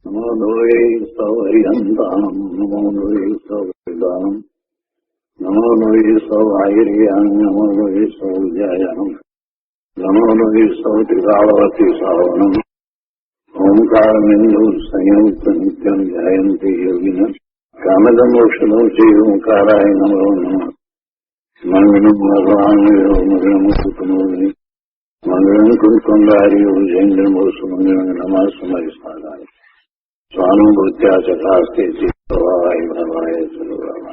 નમો દ્વૈ સવયંતામ નમો દ્વૈ સવૈદામ નમો દ્વૈ સવાયર્યામ નમો દ્વૈ સૌજ્યાયામ નમો દ્વૈ સૌત્રિકાવતી સાવનમ ઓંકારમિંદુ સંયુક્ત નિત્યમ જયંતિ યોગિન કામદમોક્ષદો ચૈવ ઓંકારાય નમો નમઃ મંગલમ ભગવાન મંગલમ કુટુંબોની મંગલમ કુંડારીઓ જૈન્દ્રમોષ મંગલમ નમઃ સમયસ્થાનાય સ્વાનુભૂત્યા ચકાસ્તે ચિત્તવાય ભવાય સર્વરામ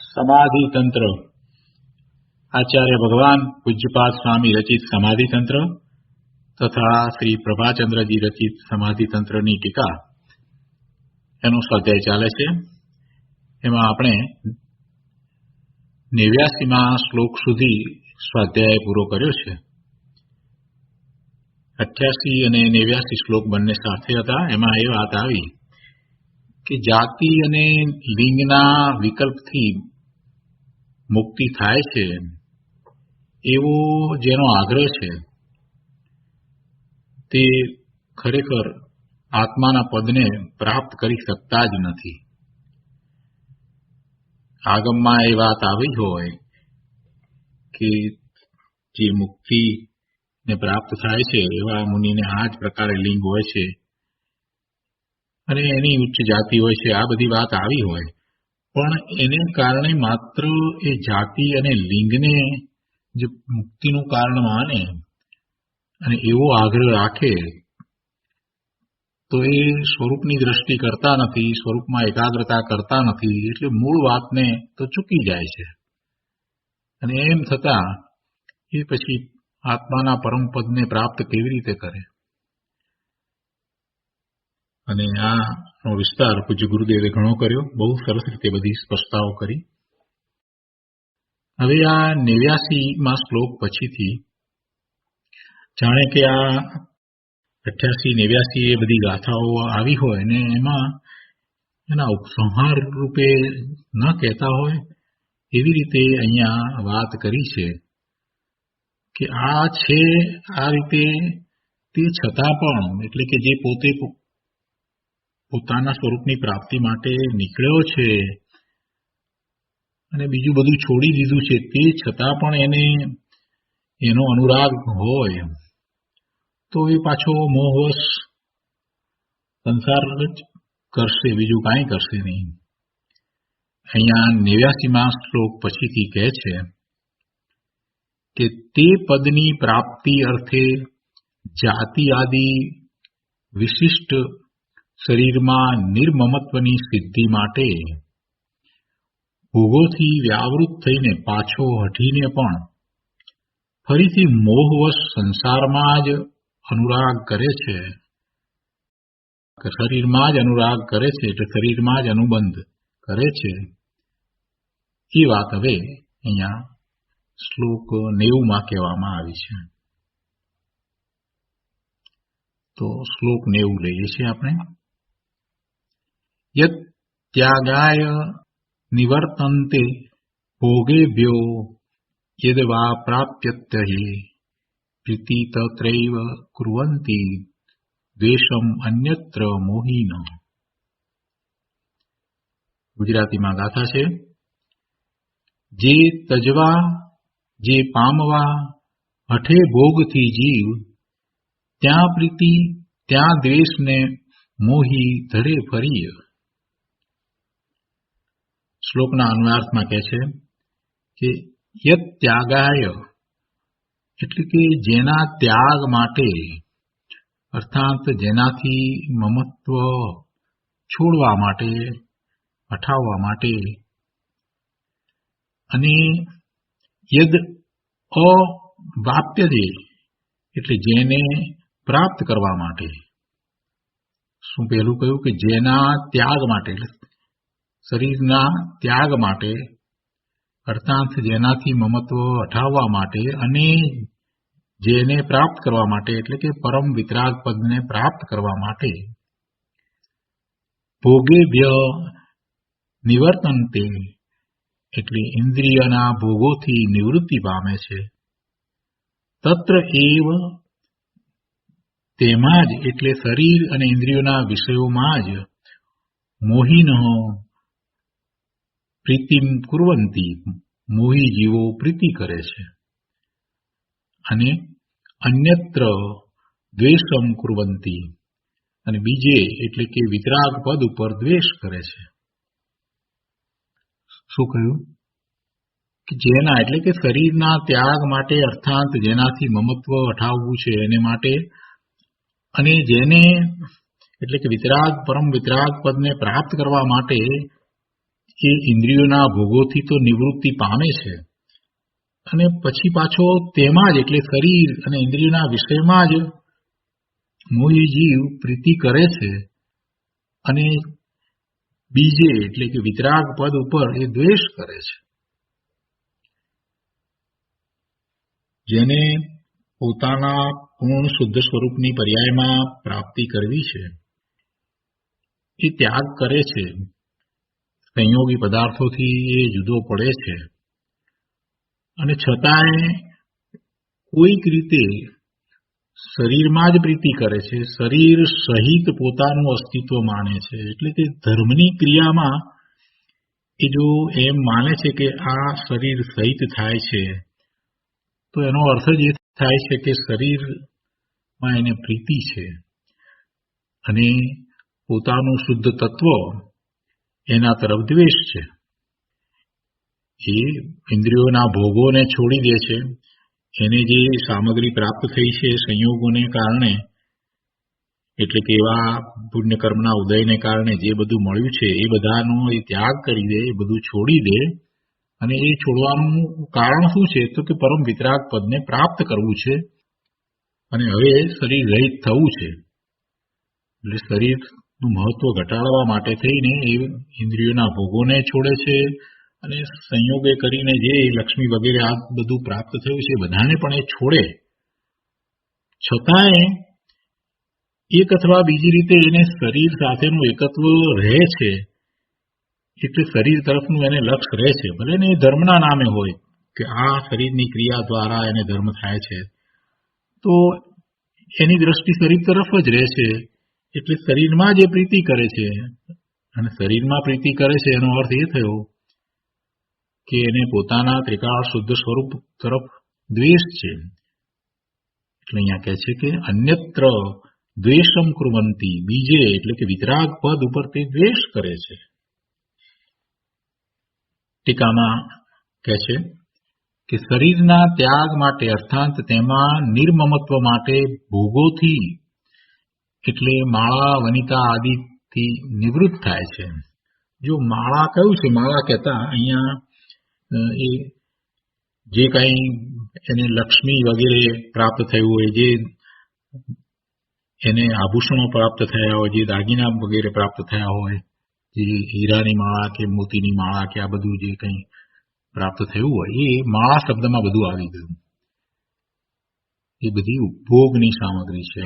સમાધિ તંત્ર આચાર્ય ભગવાન પૂજ્યપાદ સ્વામી રચિત સમાધિ તંત્ર તથા શ્રી પ્રભાચંદ્રજી રચિત સમાધિ તંત્રની ટીકા એનો સ્વાધ્યાય ચાલે છે. એમાં આપણે 89મા શ્લોક સુધી સ્વાધ્યાય પૂરો કર્યો છે. 88 અને 89 શ્લોક બંને સાથે હતા. એમાં એ વાત આવી કે જાતિ અને લિંગના વિકલ્પથી મુક્તિ થાય છે એવો જેનો આગ્રહ છે તે ખરેખર આત્માના પદને પ્રાપ્ત કરી શકતા જ નથી. આગમમાં એ વાત આવી હોય કે જે મુક્તિ ને પ્રાપ્ત થાય છે એવા મુનિને આ જ પ્રકારે લિંગ હોય છે અને એની ઉચ્ચ જાતિ હોય છે, આ બધી વાત આવી હોય, પણ એને કારણે માત્ર એ જાતિ અને લિંગને જે મુક્તિનું કારણ માને અને એવો આગ્રહ રાખે તો એ સ્વરૂપની દ્રષ્ટિ કરતા નથી, સ્વરૂપમાં એકાગ્રતા કરતા નથી, એટલે મૂળ વાતને તો ચૂકી જાય છે. અને એમ થતા એ પછી આત્માના પરમપદને પ્રાપ્ત કેવી રીતે કરે? અને આનો વિસ્તાર પૂજ્ય ગુરુદેવે ઘણો કર્યો, બહુ સરસ રીતે બધી સ્પષ્ટતાઓ કરી. હવે આ 89મા શ્લોક પછીથી જાણે કે આ 88, 89 એ બધી ગાથાઓ આવી હોય ને એમાં એના ઉપસંહાર રૂપે ન કહેતા હોય એવી રીતે અહીંયા વાત કરી છે કે આ છે આ રીતે તે છતાં પણ, એટલે કે જે પોતે પોતાના સ્વરૂપની પ્રાપ્તિ માટે નીકળ્યો છે અને બીજું બધું છોડી દીધું છે, તે છતાં પણ એને એનો અનુરાગ હોય તો એ પાછો મોહવશ સંસાર જ કરશે, બીજું કાંઈ કરશે નહીં. અહીંયા 89મા શ્લોક પછીથી કહે છે કે તે પદની પ્રાપ્તિ અર્થે જાતિ આદિ વિશિષ્ટ શરીરમાં નિર્મમત્વની સિદ્ધિ માટે ભોગોથી વ્યાવૃત થઈને પાછો હટીને પણ ફરીથી મોહવશ સંસારમાં જ અનુરાગ કરે છે, શરીરમાં જ અનુરાગ કરે છે, એટલે શરીરમાં જ અનુબંધ કરે છે. એ વાત હવે અહીંયા શ્લોક 90માં કહેવામાં આવી છે. તો શ્લોક 90 લઈએ છીએ આપણે. યત ત્યાગાય નિવર્તન્તે ભોગેભ્યો યદવા પ્રાપ્યત્યહિ પ્રીતિ તત્રૈવ કુર્વન્તિ દ્વેષમ અન્યત્ર મોહિન. ગુજરાતીમાં ગાથા છે. જે તજવા જે પામવા હઠે ભોગથી જીવ, ત્યાં પ્રીતિ ત્યાં દ્વેષને મોહી ધરે ફરીય. શ્લોકના અન્વયાર્થમાં કહે છે કે યત ત્યાગાય એટલે કે જેના ત્યાગ માટે, અર્થાત જેનાથી મમત્વ છોડવા માટે, હટાવવા માટે, અને યદ અવાપ્યતે એટલે જેને પ્રાપ્ત કરવા માટે. શું પહેલું કહ્યું કે જેના ત્યાગ માટે, શરીરના ત્યાગ માટે, અર્થાત જેનાથી મમત્વ હટાવવા માટે, અને જેને પ્રાપ્ત કરવા માટે એટલે કે પરમ વિતરાગ પદને પ્રાપ્ત કરવા માટે ભોગેભ્ય નિવર્તન્તે એટલે ઇન્દ્રિયના ભોગોથી નિવૃત્તિ પામે છે, તત્ર એવ તેમાં જ એટલે શરીર અને ઇન્દ્રિયોના વિષયોમાં જ મોહિન પ્રીતિમ કુર્વંતી મોહી જીવો પ્રીતિ કરે છે અને અન્યત્ર દ્વેષમ કુર્વંતી અને બીજે એટલે કે વિતરાગ પદ ઉપર દ્વેષ કરે છે. શું કહ્યું કે જેના એટલે કે શરીરના ત્યાગ માટે અર્થાત જેનાથી મમત્વ હટાવવું છે એને માટે અને જેને એટલે કે વિતરાગ પરમ વિતરાગ પદને પ્રાપ્ત કરવા માટે એ ઇન્દ્રિયોના ભોગોથી તો નિવૃત્તિ પામે છે અને પછી પાછો તેમાં જ એટલે શરીર અને ઇન્દ્રિયોના વિષયમાં જ મોહી જીવ પ્રીતિ કરે છે અને બીજે એટલે કે વિતરાગ પદ ઉપર એ દ્વેષ કરે છે. જેને પોતાના પૂર્ણ શુદ્ધ સ્વરૂપની પર્યાયમાં પ્રાપ્તિ કરવી છે એ ત્યાગ કરે છે, સંયોગી પદાર્થોથી એ જુદો પડે છે અને છતાંય કોઈક રીતે શરીરમાં જ પ્રીતિ કરે છે, શરીર સહિત પોતાનું અસ્તિત્વ માને છે. એટલે કે ધર્મની ક્રિયામાં એ જો એમ માને છે કે આ શરીર સહિત થાય છે તો એનો અર્થ જ એ થાય છે કે શરીરમાં એને પ્રીતિ છે અને પોતાનું શુદ્ધ તત્વ એના તરફ દ્વેષ છે. એ ઇન્દ્રિયોના ભોગોને છોડી દે છે, એને જે સામગ્રી પ્રાપ્ત થઈ છે સંયોગોને કારણે એટલે કે એવા પુણ્યકર્મના ઉદયને કારણે જે બધું મળ્યું છે એ બધાનો એ ત્યાગ કરી દે, એ બધું છોડી દે અને એ છોડવાનું કારણ શું છે તો કે પરમ વિતરાગ પદને પ્રાપ્ત કરવું છે અને હવે શરીર રહિત થવું છે. એટલે શરીરનું મહત્વ ઘટાડવા માટે થઈને એ ઇન્દ્રિયોના ભોગોને છોડે છે અને સંયોગે કરીને જે લક્ષ્મી વગેરે આ બધું પ્રાપ્ત થયું છે બધાને પણ એ છોડે, છતાંય એક અથવા બીજી રીતે એને શરીર સાથેનું એકત્વ રહે છે. એટલે શરીર તરફનું એને લક્ષ્ય રહે છે, ભલે ને એ ધર્મના નામે હોય કે આ શરીરની ક્રિયા દ્વારા એને ધર્મ થાય છે તો એની દ્રષ્ટિ શરીર તરફ જ રહે છે. એટલે શરીરમાં જે પ્રીતિ કરે છે અને શરીરમાં પ્રીતિ કરે છે એનો અર્થ એ થયો કે એને પોતાના ત્રિકાળ શુદ્ધ સ્વરૂપ તરફ દ્વેષ છે. એટલે અહીંયા કહે છે કે અન્યત્ર દ્વેષમ કુર્વંતી, બીજે એટલે કે વિતરાગ પદ ઉપર તે દ્વેષ કરે છે. ટીકામાં કહે છે કે શરીરના ત્યાગ માટે અર્થાત તેમાં નિર્મમત્વ માટે ભોગોથી એટલે માળા વનિતા આદિથી નિવૃત્ત થાય છે. જો માળા કયું છે, માળા કહેતા અહીંયા એ જે કંઈ એને લક્ષ્મી વગેરે પ્રાપ્ત થયું હોય, જે એને આભૂષણો પ્રાપ્ત થયા હોય, જે દાગીના વગેરે પ્રાપ્ત થયા હોય, જે હીરાની માળા કે મોતીની માળા કે આ બધું જે કંઈ પ્રાપ્ત થયું હોય એ માળા શબ્દમાં બધું આવી ગયું. એ બધી ઉપભોગની સામગ્રી છે.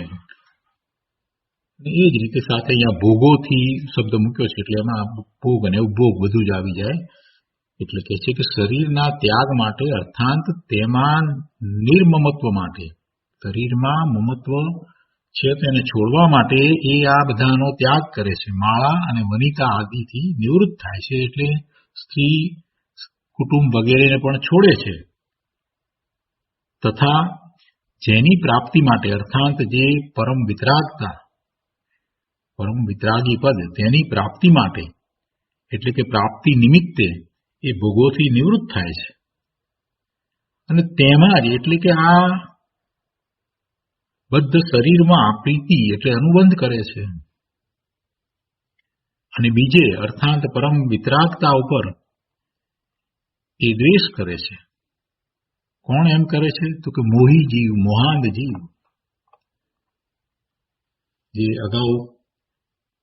એ જ રીતે સાથે અહીંયા ભોગોથી શબ્દ મૂક્યો છે એટલે એમાં ભોગ અને ઉપભોગ બધું જ આવી જાય. એટલે કહે છે કે શરીરના ત્યાગ માટે અર્થાત તેમાં નિર્મમત્વ માટે, શરીરમાં મમત્વ છે તેને છોડવા માટે એ આ બધાનો ત્યાગ કરે છે. માળા અને વનિતા આદિથી નિવૃત્ત થાય છે એટલે સ્ત્રી કુટુંબ વગેરેને પણ છોડે છે. તથા જેની પ્રાપ્તિ માટે અર્થાત જે પરમ વિતરાગતા, પરમ વિતરાગી પદ તેની પ્રાપ્તિ માટે એટલે કે પ્રાપ્તિ નિમિત્તે એ ભોગોથી નિવૃત્ત થાય છે અને તેમાં જ એટલે કે આ બદ્ધ શરીરમાં પ્રીતિ એટલે અનુબંધ કરે છે અને બીજે અર્થાત પરમ વિતરાગતા ઉપર એ દ્વેષ કરે છે. કોણ એમ કરે છે તો કે મોહી જીવ, મોહાંધ જીવ. જે અગાઉ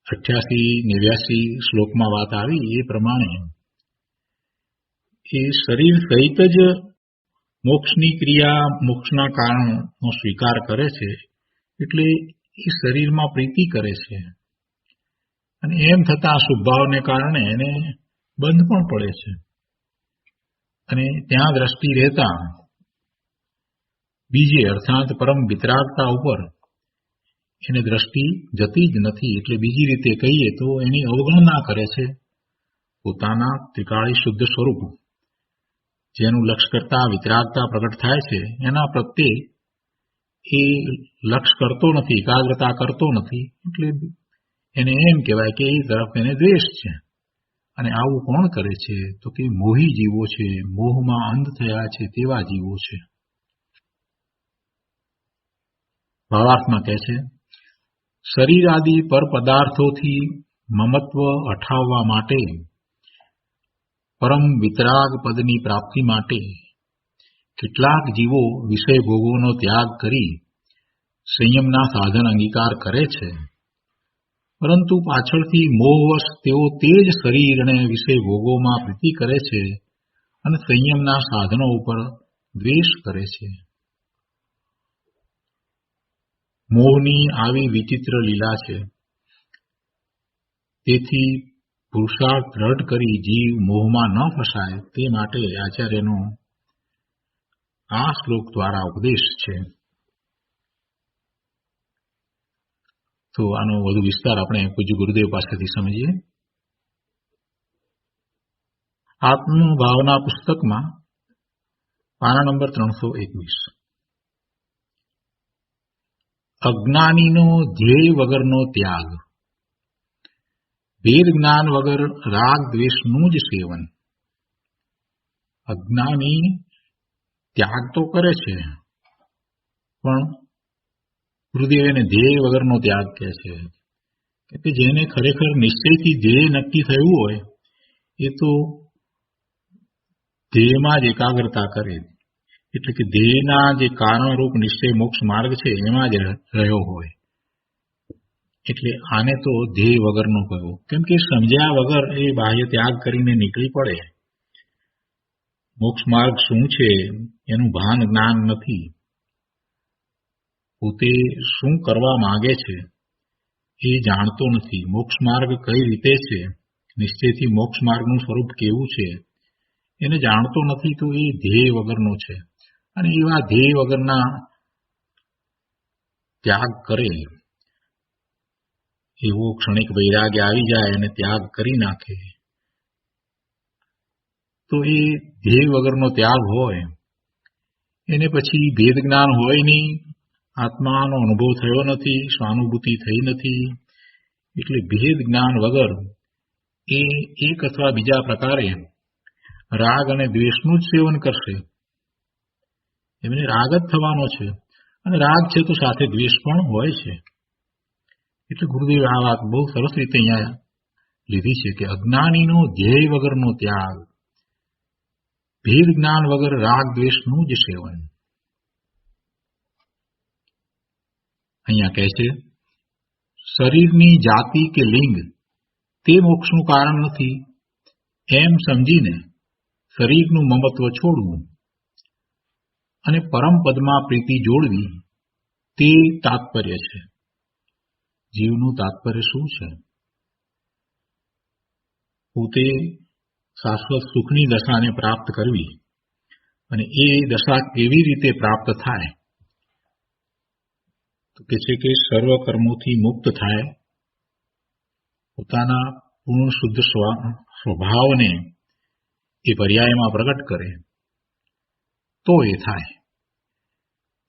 88-89 શ્લોકમાં વાત આવી એ પ્રમાણે એ શરીર સહિત જ મોક્ષની ક્રિયા, મોક્ષના કારણનો સ્વીકાર કરે છે એટલે એ શરીરમાં પ્રીતિ કરે છે અને એમ થતા શુભભાવને કારણે એને બંધ પણ પડે છે અને ત્યાં દ્રષ્ટિ રહેતા બીજે અર્થાત પરમ વિતરાગતા ઉપર એને દ્રષ્ટિ જતી જ નથી. એટલે બીજી રીતે કહીએ તો એની અવગણના કરે છે. પોતાના ત્રિકાળી શુદ્ધ સ્વરૂપ જેનું લક્ષ્ય કરતા વિતરાગતા પ્રગટ થાય છે એના પ્રત્યે એ લક્ષ્ય કરતો નથી, એકાગ્રતા કરતો નથી. એટલે એને એમ કહેવાય કે એ તરફ એને દ્વેષ છે. અને આવું કોણ કરે છે? તો કે મોહી જીવો છે, મોહમાં અંધ થયા છે તેવા જીવો છે. ભાવાર્થમાં કહે છે, શરીર આદિ પર પદાર્થોથી મમત્વ હટાવવા માટે, પરમ વિતરાગ પદની પ્રાપ્તિ માટે કેટલાક જીવો વિષય ભોગોનો ત્યાગ કરી સંયમના સાધન અંગીકાર કરે છે. પરંતુ પાછળથી મોહવશ તેઓ તે જ શરીર અને વિષય ભોગોમાં પ્રીતિ કરે છે અને સંયમના સાધનો ઉપર દ્વેષ કરે છે. મોહની આવી વિચિત્ર લીલા છે. તેથી પુરુષાર્થ દ્રઢ કરી જીવ મોહમાં ન ફસાય તે માટે આચાર્યનો આ શ્લોક દ્વારા ઉપદેશ છે. તો આનો વધુ વિસ્તાર આપણે પૂજ્ય ગુરુદેવ પાસેથી સમજીએ. આત્મભાવના પુસ્તકમાં પાના નંબર 321, અજ્ઞાનીનો ધ્યેય વગરનો ત્યાગ, વેદ જ્ઞાન વગર રાગ દ્વેષનું જ સેવન. અજ્ઞાની ત્યાગ તો કરે છે, પણ ગુરુદેવ એને ધ્યેય વગરનો ત્યાગ કહે છે. કે જેને ખરેખર નિશ્ચયથી ધ્યેય નક્કી થયું હોય એ તો ધ્યેયમાં જ એકાગ્રતા કરે. એટલે કે ધ્યેયના જે કારણરૂપ નિશ્ચય મોક્ષ માર્ગ છે એમાં જ રહ્યો હોય. એટલે આને તો ધ્યેય વગરનો કહ્યો. કેમ કે સમજ્યા વગર એ બાહ્ય ત્યાગ કરીને નીકળી પડે. મોક્ષ માર્ગ શું છે એનું ભાન જ્ઞાન નથી. પોતે શું કરવા માંગે છે એ જાણતો નથી. મોક્ષ માર્ગ કઈ રીતે છે, નિશ્ચયથી મોક્ષ માર્ગનું સ્વરૂપ કેવું છે એને જાણતો નથી. તો એ ધ્યેય વગરનો છે. અને એવા ધ્યેય વગરના ત્યાગ કરે, એવો ક્ષણિક વૈરાગ્ય આવી જાય અને ત્યાગ કરી નાખે, તો એ ધ્યેય વગરનો ત્યાગ હોય. એને પછી ભેદ જ્ઞાન હોય નહીં, આત્માનો અનુભવ થયો નથી, સ્વાનુભૂતિ થઈ નથી. એટલે ભેદ જ્ઞાન વગર એ એક અથવા બીજા પ્રકારે રાગ અને દ્વેષનું જ સેવન કરશે. એમને રાગ જ થવાનો છે, અને રાગ છે તો સાથે દ્વેષ પણ હોય છે. એટલે ગુરુદેવ આ વાત બહુ સરસ રીતે અહીંયા લીધી છે કે અજ્ઞાનીનો ધ્યેય વગરનો ત્યાગ, ભેદ જ્ઞાન વગર રાગ દ્વેષનું જ સેવન. અહીંયા કહે છે, શરીરની જાતિ કે લિંગ તે મોક્ષનું કારણ નથી એમ સમજીને શરીરનું મમત્વ છોડવું અને પરમ પદમાં પ્રીતિ જોડવી તે તાત્પર્ય છે. જીવનું તાત્પર્ય શું છે? પોતે શાશ્વત સુખની દશાને પ્રાપ્ત કરવી. અને એ દશા કેવી રીતે પ્રાપ્ત થાય? તો કે છે કે સર્વ કર્મોથી મુક્ત થાય, પોતાના પૂર્ણ શુદ્ધ સ્વભાવને એ પર્યાયમાં પ્રગટ કરે તો એ થાય.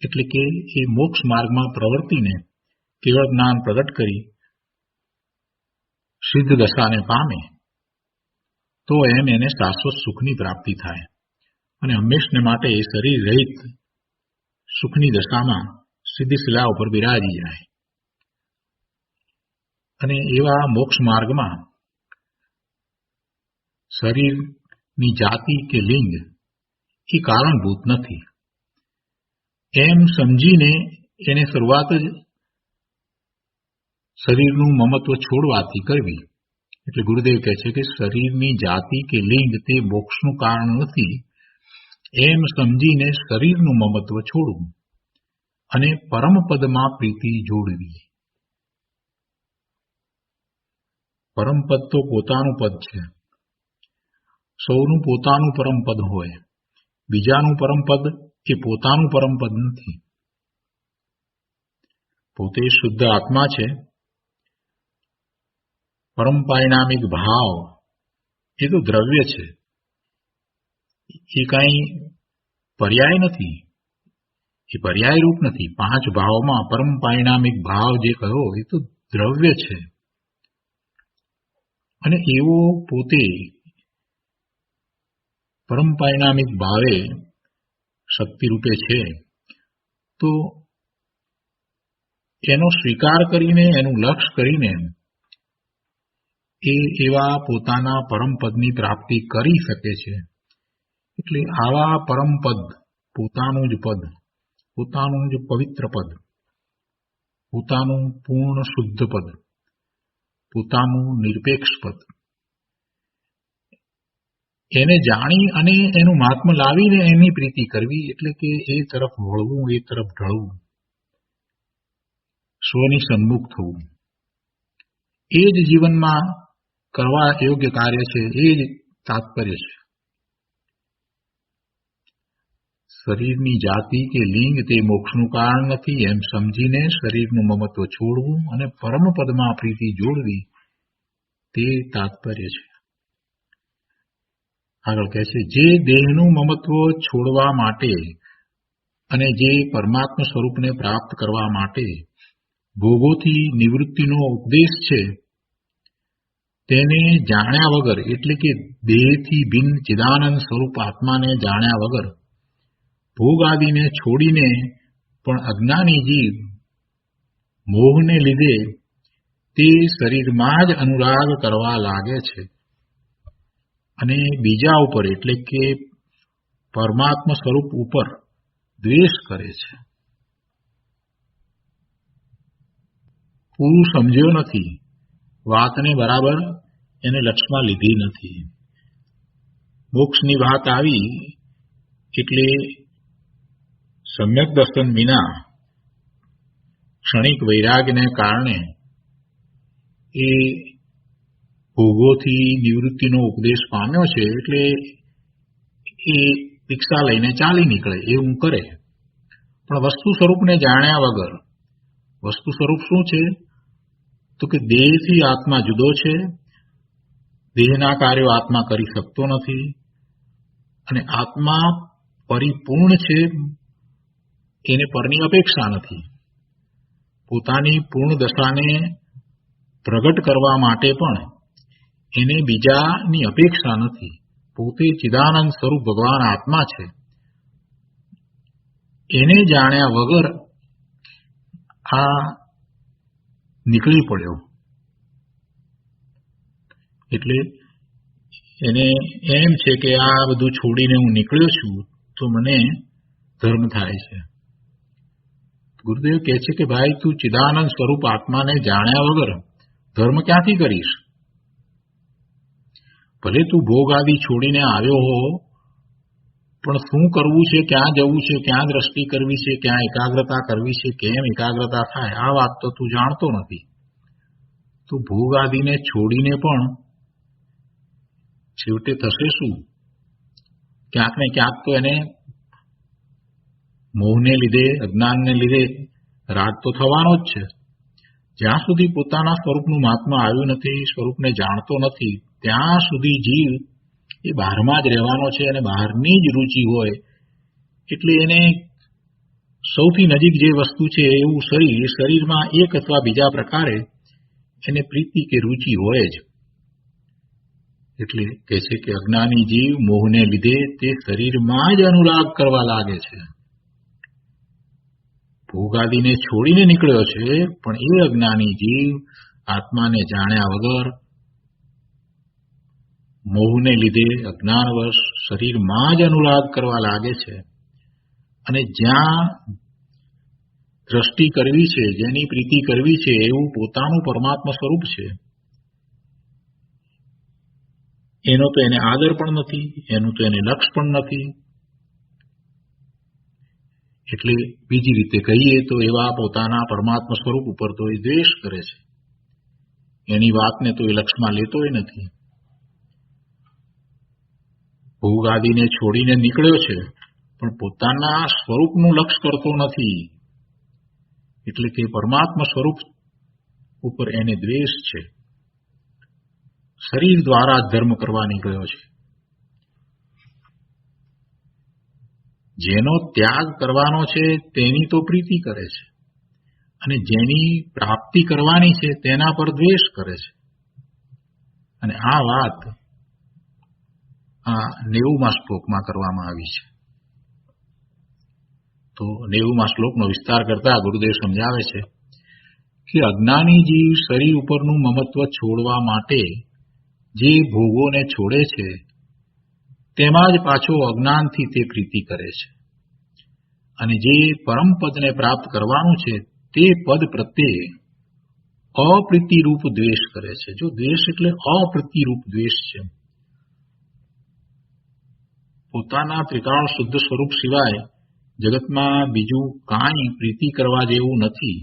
એટલે કે એ મોક્ષ માર્ગમાં પ્રવર્તીને કેવળ જ્ઞાન પ્રગટ કરી સિદ્ધ દશાને પામે તો એમ એને શાશ્વત સુખની પ્રાપ્તિ થાય અને હંમેશને માટે એ શરીર રહિત સુખની દશામાં સીધી શિલા ઉપર બિરાજી જાય. અને એવા મોક્ષ માર્ગમાં શરીરની જાતિ કે લિંગ એ કારણભૂત નથી એમ સમજીને એને શરૂઆત જ શરીરનું મમત્વ છોડવાથી કરવી. એટલે ગુરુદેવ કહે છે કે શરીરની જાતિ કે લિંગ તે મોક્ષનું કારણ નથી એમ સમજીને શરીરનું મમત્વ છોડવું અને પરમપદમાં પ્રીતિ જોડવી. પરમપદ તો પોતાનું પદ છે. સૌનું પોતાનું પરમપદ હોય. બીજાનું પરમપદ એ પોતાનું પરમપદ નથી. પોતે શુદ્ધ આત્મા છે. પરમ પારિણામિક ભાવ એ તો દ્રવ્ય છે, એ કાંઈ પર્યાય નથી, એ પર્યાય રૂપ નથી. 5 ભાવમાં પરમ પારિણામિક ભાવ જે કહ્યો એ તો દ્રવ્ય છે. અને એવો પોતે પરમ પારિણામિક ભાવે શક્તિ રૂપે છે, તો એનો સ્વીકાર કરીને, એનું લક્ષ્ય કરીને એ એવા પોતાના પરમપદની પ્રાપ્તિ કરી શકે છે. એટલે આવા પરમપદ, પોતાનું જ પદ, પોતાનું જ પવિત્ર પદ, પોતાનું પૂર્ણ શુદ્ધ પદ, પોતાનું નિરપેક્ષ પદ, એને જાણી અને એનું મહાત્મ્ય લાવીને એની પ્રીતિ કરવી, એટલે કે એ તરફ વળવું, એ તરફ ઢળવું, સ્વની સન્મુખ થવું, એ જ જીવનમાં કરવા યોગ્ય કાર્ય છે, એ જ તાત્પર્ય છે. શરીરની જાતિ કે લિંગ તે મોક્ષનું કારણ નથી એમ સમજીને શરીરનું મમત્વ છોડવું અને પરમપદમાં પ્રીતિ જોડવી, તે તાત્પર્ય છે. આગળ કહે છે, જે દેહનું મમત્વ છોડવા માટે અને જે પરમાત્મા સ્વરૂપને પ્રાપ્ત કરવા માટે ભોગોથી નિવૃત્તિનો ઉપદેશ છે, તેને જાણ્યા વગર, એટલે કે દેહથી ભિન્ન ચિદાનંદ સ્વરૂપ આત્માને જાણ્યા વગર ભોગ આદિને છોડીને પણ અજ્ઞાની જીવ મોહને લીધે તે શરીરમાં જ અનુરાગ કરવા લાગે છે અને બીજા ઉપર, એટલે કે પરમાત્મા સ્વરૂપ ઉપર દ્વેષ કરે છે. પૂરું સમજ્યો નથી, વાતને બરાબર એને લક્ષમાં લીધી નથી. મોક્ષની વાત આવી એટલે સમ્યક દર્શન વિના ક્ષણિક વૈરાગ્યને કારણે એ ભોગોથી નિવૃત્તિનો ઉપદેશ પામ્યો છે, એટલે એ રિક્ષા લઈને ચાલી નીકળે એવું કરે. પણ વસ્તુ સ્વરૂપને જાણ્યા વગર, વસ્તુ સ્વરૂપ શું છે તો કે દેહથી આત્મા જુદો છે, દેહના કાર્યો આત્મા કરી શકતો નથી અને આત્મા પરિપૂર્ણ છે, એને પરની અપેક્ષા નથી. પોતાની પૂર્ણ દશાને પ્રગટ કરવા માટે પણ એને બીજાની અપેક્ષા નથી. પોતે ચિદાનંદ સ્વરૂપ ભગવાન આત્મા છે. એને જાણ્યા વગર આ નીકળી પડ્યો, એટલે એને એમ છે કે આ બધું છોડીને હું નીકળ્યો છું તો મને ધર્મ થાય છે. ગુરુદેવ કહે છે કે ભાઈ, તું ચિદાનંદ સ્વરૂપ આત્માને જાણ્યા વગર ધર્મ ક્યાંથી કરીશ? ભલે તું ભોગ આદિ છોડીને આવ્યો હો, પણ શું કરવું છે, ક્યાં જવું છે, ક્યાં દ્રષ્ટિ કરવી છે, ક્યાં એકાગ્રતા કરવી છે, કેમ એકાગ્રતા થાય, આ વાત તો તું જાણતો નથી. તો ભોગ આદિને છોડીને પણ છેવટે થશે શું? ક્યાંક ને ક્યાંક તો એને મોહને લીધે, અજ્ઞાનને લીધે રાગ તો થવાનો જ છે. જ્યાં સુધી પોતાના સ્વરૂપનું મહાત્મા આવ્યું નથી, સ્વરૂપને જાણતો નથી, ત્યાં સુધી જીવ એ બહારમાં જ રહેવાનો છે અને બહારની જ રુચિ હોય. એટલે એને સૌથી નજીક જે વસ્તુ છે એવું શરીર, એ શરીરમાં એક અથવા બીજા પ્રકારે એને પ્રીતિ કે રુચિ હોય જ. એટલે કહે છે કે અજ્ઞાની જીવ મોહને લીધે તે શરીરમાં જ અનુરાગ કરવા લાગે છે. ભોગાદિને છોડીને નીકળ્યો છે, પણ એ અજ્ઞાની જીવ આત્માને જાણ્યા વગર મોહને લીધે અજ્ઞાનવશ શરીરમાં જ અનુરાગ કરવા લાગે છે. અને જ્યાં દ્રષ્ટિ કરવી છે, જેની પ્રીતિ કરવી છે, એવું પોતાનું પરમાત્મા સ્વરૂપ છે, એનો તો એને આદર પણ નથી, એનું તો એને લક્ષ્ય પણ નથી. એટલે બીજી રીતે કહીએ તો એવા પોતાના પરમાત્મા સ્વરૂપ ઉપર તો એ દ્વેષ કરે છે, એની વાતને તો એ લક્ષમાં લેતોય નથી. ભોગ આદિને છોડીને નીકળ્યો છે, પણ પોતાના સ્વરૂપનું લક્ષ્ય કરતો નથી, એટલે કે પરમાત્મા સ્વરૂપ ઉપર એને દ્વેષ છે. શરીર દ્વારા ધર્મ કરવા નીકળ્યો છે. જેનો ત્યાગ કરવાનો છે તેની તો પ્રીતિ કરે છે, અને જેની પ્રાપ્તિ કરવાની છે તેના પર દ્વેષ કરે છે. અને આ વાત આ 90મા શ્લોકમાં કરવામાં આવી છે. તો 90મા શ્લોકનો વિસ્તાર કરતા ગુરુદેવ સમજાવે છે કે અજ્ઞાની જીવ શરીર ઉપરનું મમત્વ છોડવા માટે જે ભોગોને છોડે છે તેમાં જ પાછો અજ્ઞાનથી તે પ્રીતિ કરે છે, અને જે પરમપદને પ્રાપ્ત કરવાનું છે તે પદ પ્રત્યે અપ્રીતિરૂપ દ્વેષ કરે છે. જો દ્વેષ એટલે અપ્રીતિરૂપ દ્વેષ છે. પોતાના ત્રિકાળ શુદ્ધ સ્વરૂપ સિવાય જગતમાં બીજું કાંઈ પ્રીતિ કરવા જેવું નથી,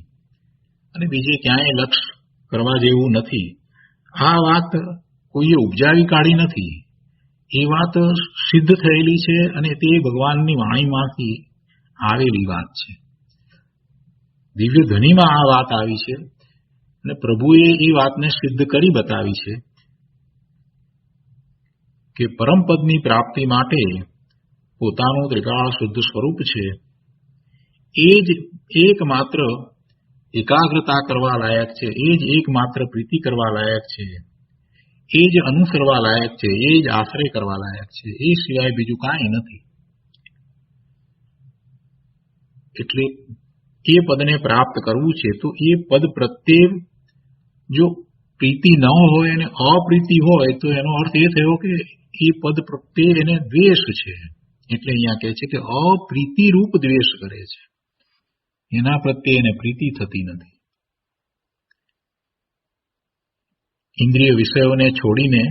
અને બીજે ક્યાંય લક્ષ્ય કરવા જેવું નથી. આ વાત કોઈએ ઉપજાવી કાઢી નથી, એ વાત સિદ્ધ થયેલી છે, અને તે ભગવાનની વાણીમાંથી આવેલી વાત છે. દિવ્ય ધ્વનિમાં આ વાત આવી છે, અને પ્રભુએ એ વાતને સિદ્ધ કરી બતાવી છે કે પરમપદની પ્રાપ્તિ માટે પોતાનું ત્રિકાળ શુદ્ધ સ્વરૂપ છે એ જ એકમાત્ર એકાગ્રતા કરવા લાયક છે, એ જ એકમાત્ર પ્રીતિ કરવા લાયક છે, એ જ અનુસરવા લાયક છે, એ જ આશ્રય કરવા લાયક છે. એ સિવાય બીજું કાંઈ નથી. એટલે એ પદને પ્રાપ્ત કરવું છે તો એ પદ પ્રત્યે જો પ્રીતિ ન હોય અને અપ્રીતિ હોય તો એનો અર્થ એ થયો કે એ પદ પ્રત્યે એને દ્વેષ છે. એટલે અહીંયા કહે છે કે અપ્રીતિરૂપ દ્વેષ કરે છે, એના પ્રત્યે એને પ્રીતિ થતી નથી. ઇન્દ્રિય વિષયોને છોડીને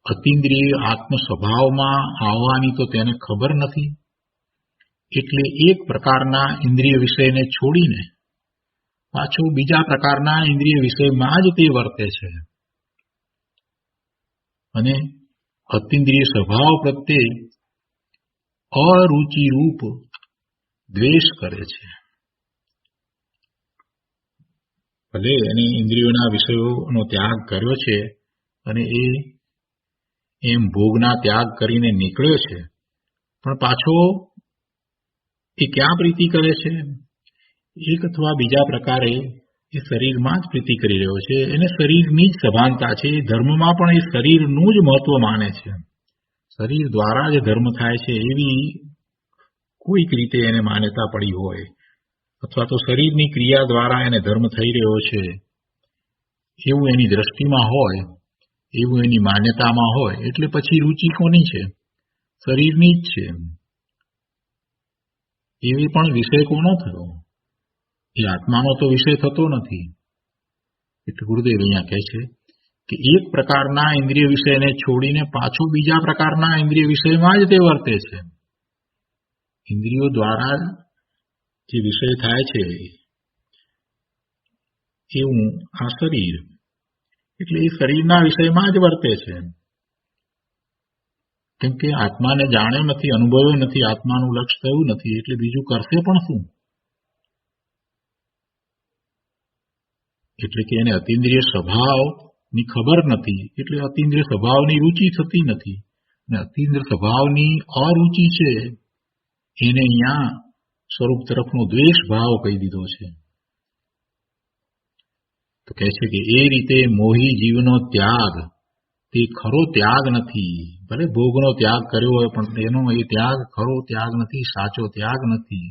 અતિન્દ્રિય આત્મ સ્વભાવમાં આવવાની તો તેને ખબર નથી, એટલે એક પ્રકારના ઇન્દ્રિય વિષયને છોડીને પાછું બીજા પ્રકારના ઇન્દ્રિય વિષયમાં જ તે વર્તે છે, અને અતિન્દ્રિય સ્વભાવ પ્રત્યે અરુચિરૂપ દ્વેષ કરે છે. ભલે એને ઇન્દ્રિયોના વિષયોનો ત્યાગ કર્યો છે અને એ એમ ભોગના ત્યાગ કરીને નીકળ્યો છે, પણ પાછો એ ક્યાં પ્રીતિ કરે છે? એક અથવા બીજા પ્રકારે એ શરીરમાં જ પ્રીતિ કરી રહ્યો છે. એને શરીરની જ સભાનતા છે. ધર્મમાં પણ એ શરીરનું જ મહત્વ માને છે. શરીર દ્વારા જ ધર્મ થાય છે એવી કોઈક રીતે એને માન્યતા પડી હોય, અથવા તો શરીરની ક્રિયા દ્વારા એને ધર્મ થઈ રહ્યો છે એવું એની દ્રષ્ટિમાં હોય, એવું એની માન્યતામાં હોય, એટલે પછી રુચિ કોની છે? શરીરની જ છે. એવી પણ વિષય કોનો થયો? એ આત્માનો તો વિષય થતો નથી. એટલે ગુરુદેવ અહીંયા કહે છે કે એક પ્રકારના ઇન્દ્રિય વિષયને છોડીને પાછો બીજા પ્રકારના ઇન્દ્રિય વિષયમાં જ તે વર્તે છે. ઇન્દ્રિયો દ્વારા જે વિષય થાય છે એવું આ શરીર, એટલે એ શરીરના વિષયમાં જ વર્તે છે. કેમ કે આત્માને જાણ્યો નથી, અનુભવ્યો નથી, આત્માનું લક્ષ્ય થયું નથી, એટલે બીજું કરશે પણ શું? એટલે કે એને અતિન્દ્રિય સ્વભાવની ખબર નથી, એટલે અતિન્દ્રિય સ્વભાવની રુચિ થતી નથી, અને અતિન્દ્રિય સ્વભાવની અરુચિ છે એને અહીંયા સ્વરૂપ તરફનો દ્વેષ ભાવ કહી દીધો છે. તો કહે છે કે એ રીતે મોહી જીવનો ત્યાગ તે ખરો ત્યાગ નથી. ભલે ભોગનો ત્યાગ કર્યો હોય પણ તેનો એ ત્યાગ ખરો ત્યાગ નથી, સાચો ત્યાગ નથી,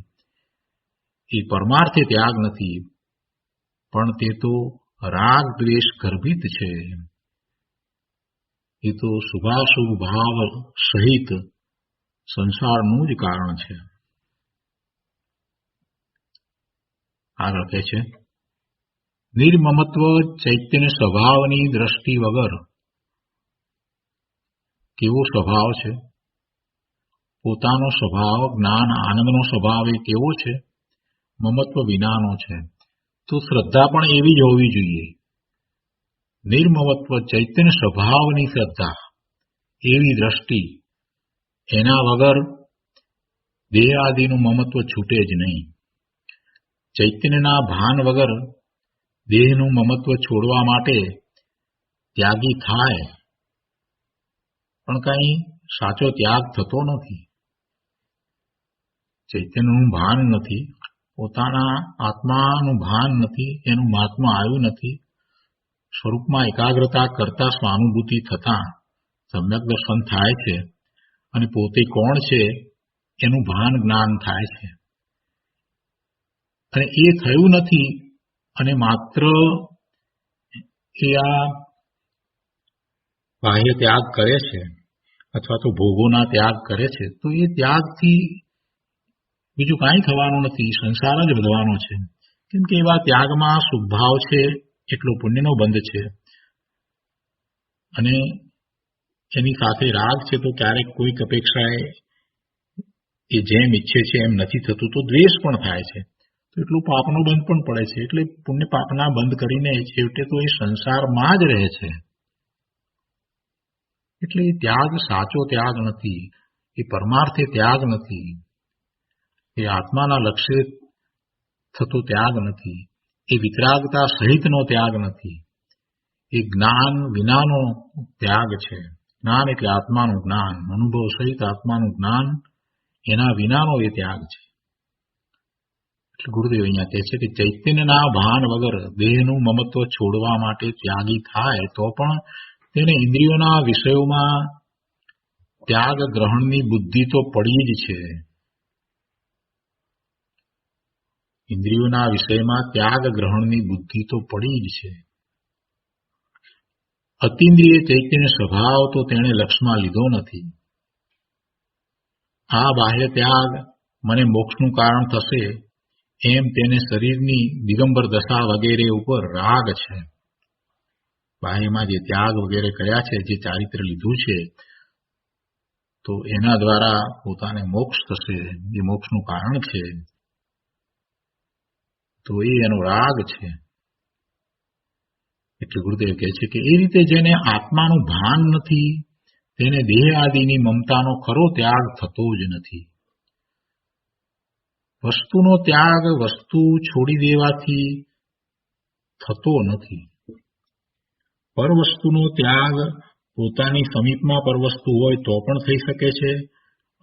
એ પરમાર્થે ત્યાગ નથી, પણ તે તો રાગ દ્વેષ ગર્ભિત છે. એ તો શુભાશુભ ભાવ સહિત સંસારનું જ કારણ છે. આગળ કહે છે નિર્મમત્વ ચૈતન્ય સ્વભાવની દ્રષ્ટિ વગર. કેવો સ્વભાવ છે? પોતાનો સ્વભાવ જ્ઞાન આનંદનો સ્વભાવ એ કેવો છે? મમત્વ વિનાનો છે. તો શ્રદ્ધા પણ એવી જ હોવી જોઈએ. નિર્મમત્વ ચૈતન્ય સ્વભાવની શ્રદ્ધા, એવી દ્રષ્ટિ, એના વગર દેહ આદિનું મમત્વ છૂટે જ નહીં. ચૈતન્યના ભાન વગર દેહનું મમત્વ છોડવા માટે ત્યાગી થાય પણ કઈ સાચો ત્યાગ થતો નથી. ચૈતન્યનું ભાન નથી, પોતાના આત્માનું ભાન નથી, એનું મહાત્મા આવ્યું નથી. સ્વરૂપમાં એકાગ્રતા કરતા સ્વાનુભૂતિ થતા સમ્યક દર્શન થાય છે અને પોતે કોણ છે એનું ભાન જ્ઞાન થાય છે. અને એ થયું નથી અને માત્ર એ આ બાહ્ય ત્યાગ કરે છે અથવા તો ભોગોના ત્યાગ કરે છે, તો એ ત્યાગથી બીજું કાંઈ થવાનું નથી, સંસાર જ વધવાનો છે. કેમ કે એવા ત્યાગમાં સુખભાવ છે, એટલો પુણ્યનો બંધ છે. અને એની સાથે રાગ છે, તો ક્યારેક કોઈક અપેક્ષાએ એ જેમ ઈચ્છે છે એમ નથી થતું, તો દ્વેષ પણ થાય છે, તો એટલું પાપનો બંધ પણ પડે છે. એટલે પુણ્ય પાપના બંધ કરીને છેવટે તો એ સંસારમાં જ રહે છે. એટલે એ ત્યાગ સાચો ત્યાગ નથી, એ પરમાર્થે ત્યાગ નથી, એ આત્માના લક્ષ્ય થતો ત્યાગ નથી, એ વિતરાગતા સહિતનો ત્યાગ નથી, એ જ્ઞાન વિનાનો ત્યાગ છે. જ્ઞાન એટલે આત્માનું જ્ઞાન, અનુભવ સહિત આત્માનું જ્ઞાન, એના વિનાનો એ ત્યાગ છે. એટલે ગુરુદેવ અહીંયા કહે છે કે ચૈતન્યના ભાન વગર દેહનું મમત્વ છોડવા માટે ત્યાગી થાય તો પણ તેને ઇન્દ્રિયોના વિષયોમાં ત્યાગ ગ્રહણની બુદ્ધિ તો પડી જ છે. ઇન્દ્રિયોના વિષયમાં ત્યાગ ગ્રહણની બુદ્ધિ તો પડી જ છે. અતિન્દ્રિય ચૈતન્ય સ્વભાવ તો તેણે લક્ષમાં લીધો નથી. આ બાહ્ય ત્યાગ મને મોક્ષનું કારણ થશે એમ તેને શરીરની દિગંબર દશા વગેરે ઉપર રાગ છે. બાહ્યમાં જે ત્યાગ વગેરે કર્યા છે, જે ચારિત્ર લીધું છે, તો એના દ્વારા પોતાને મોક્ષ થશે, જે મોક્ષનું કારણ છે, તો એ એનો રાગ છે. એટલે ગુરુદેવ કહે છે કે એ રીતે જેને આત્માનું ભાન નથી તેને દેહ આદિની મમતાનો ખરો ત્યાગ થતો જ નથી. વસ્તુનો ત્યાગ વસ્તુ છોડી દેવાથી થતો નથી. પરવસ્તુનો ત્યાગ પોતાની સમીપમાં પરવસ્તુ હોય તો પણ થઈ શકે છે,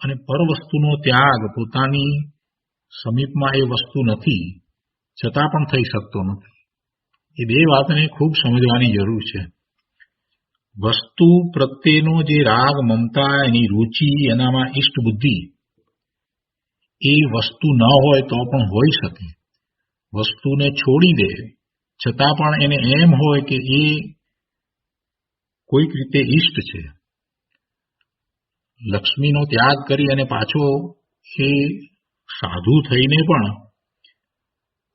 અને પરવસ્તુનો ત્યાગ પોતાની સમીપમાં એ વસ્તુ નથી છતાં પણ થઈ શકતો નથી. એ બે વાતને ખૂબ સમજવાની જરૂર છે. વસ્તુ પ્રત્યેનો જે રાગ, મમતા, એની રુચિ, એનામાં ઈષ્ટ બુદ્ધિ, એ વસ્તુ ન હોય તો પણ હોઈ શકે. વસ્તુને છોડી દે છતાં પણ એને એમ હોય કે એ કોઈક રીતે ઈષ્ટ છે. લક્ષ્મીનો ત્યાગ કરી અને પાછો એ સાધુ થઈને પણ